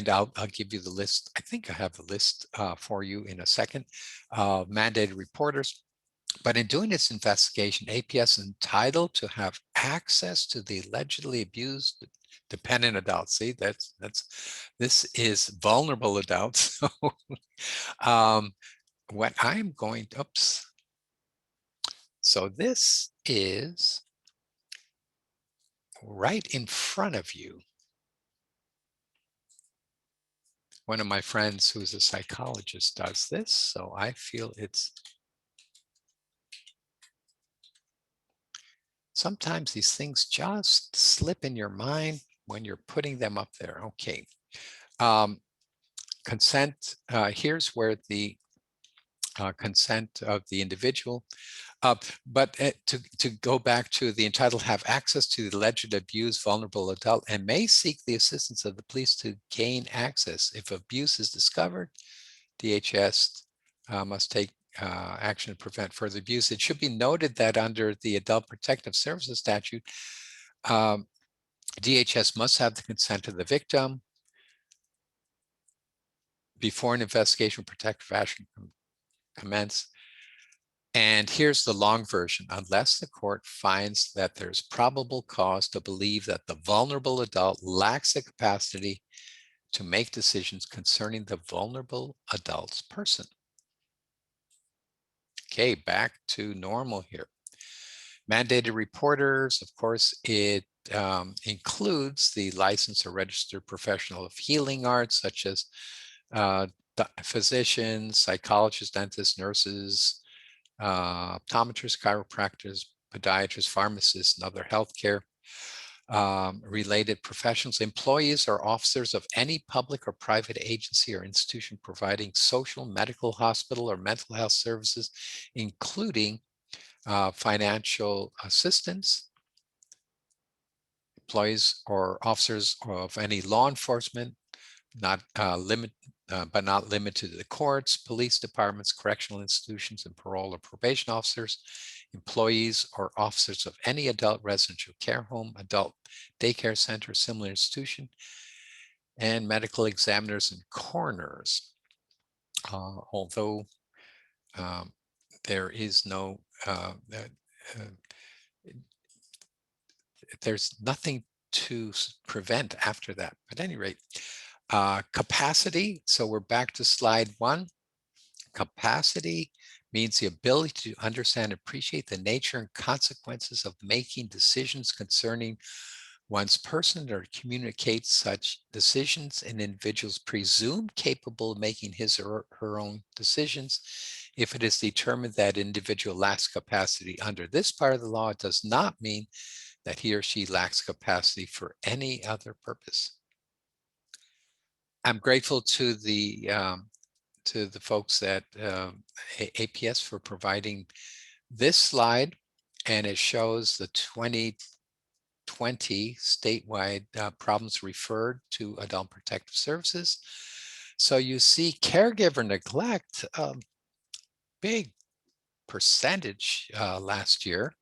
I'll give you the list. I think I have the list for you in a second, mandated reporters. But in doing this investigation, APS is entitled to have access to the allegedly abused dependent adults. See, this is vulnerable adults. So what I'm going to, oops. So this is right in front of you. One of my friends who's a psychologist does this, so I feel it's sometimes these things just slip in your mind when you're putting them up there. Okay. Consent, here's where the consent of the individual, but to go back to the entitled have access to the alleged abused vulnerable adult and may seek the assistance of the police to gain access. If abuse is discovered, DHS must take action to prevent further abuse. It should be noted that under the Adult Protective Services statute, DHS must have the consent of the victim before an investigation or protective action commence. And here's the long version: unless the court finds that there's probable cause to believe that the vulnerable adult lacks the capacity to make decisions concerning the vulnerable adult's person. Okay, back to normal here. Mandated reporters, of course, it includes the licensed or registered professional of healing arts, such as physicians, psychologists, dentists, nurses, optometrists, chiropractors, podiatrists, pharmacists, and other healthcare related professionals. Employees or officers of any public or private agency or institution providing social, medical, hospital, or mental health services, including financial assistance. Employees or officers of any law enforcement, but not limited to the courts, police departments, correctional institutions, and parole or probation officers. Employees or officers of any adult residential care home, adult daycare center, similar institution, and medical examiners and coroners. Although there is no, there's nothing to prevent after that. But at any rate, capacity. So we're back to slide 1. Capacity means the ability to understand and appreciate the nature and consequences of making decisions concerning one's person, or communicate such decisions in individuals presumed capable of making his or her own decisions. If it is determined that individual lacks capacity under this part of the law, it does not mean that he or she lacks capacity for any other purpose. I'm grateful to the folks at APS for providing this slide, and it shows the 2020 statewide problems referred to Adult Protective Services. So you see caregiver neglect, big percentage last year.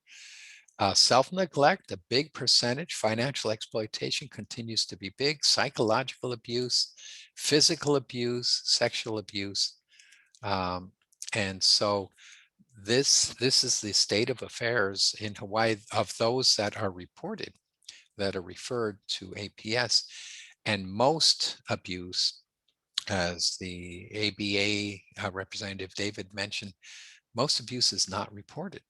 Self-neglect, a big percentage. Financial exploitation continues to be big. Psychological abuse, physical abuse, sexual abuse. And so this is the state of affairs in Hawaii of those that are reported, that are referred to APS. And most abuse, as the ABA representative David mentioned, most abuse is not reported.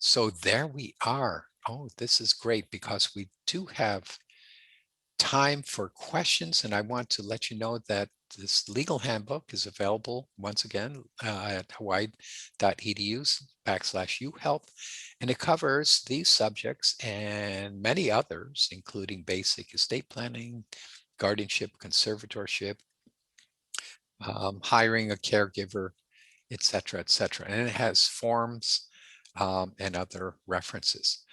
So there we are. Oh, this is great, because we do have time for questions, and I want to let you know that this legal handbook is available once again at hawaii.edu/uhelp, and it covers these subjects and many others, including basic estate planning, guardianship, conservatorship, hiring a caregiver, etc., etc. And it has forms and other references.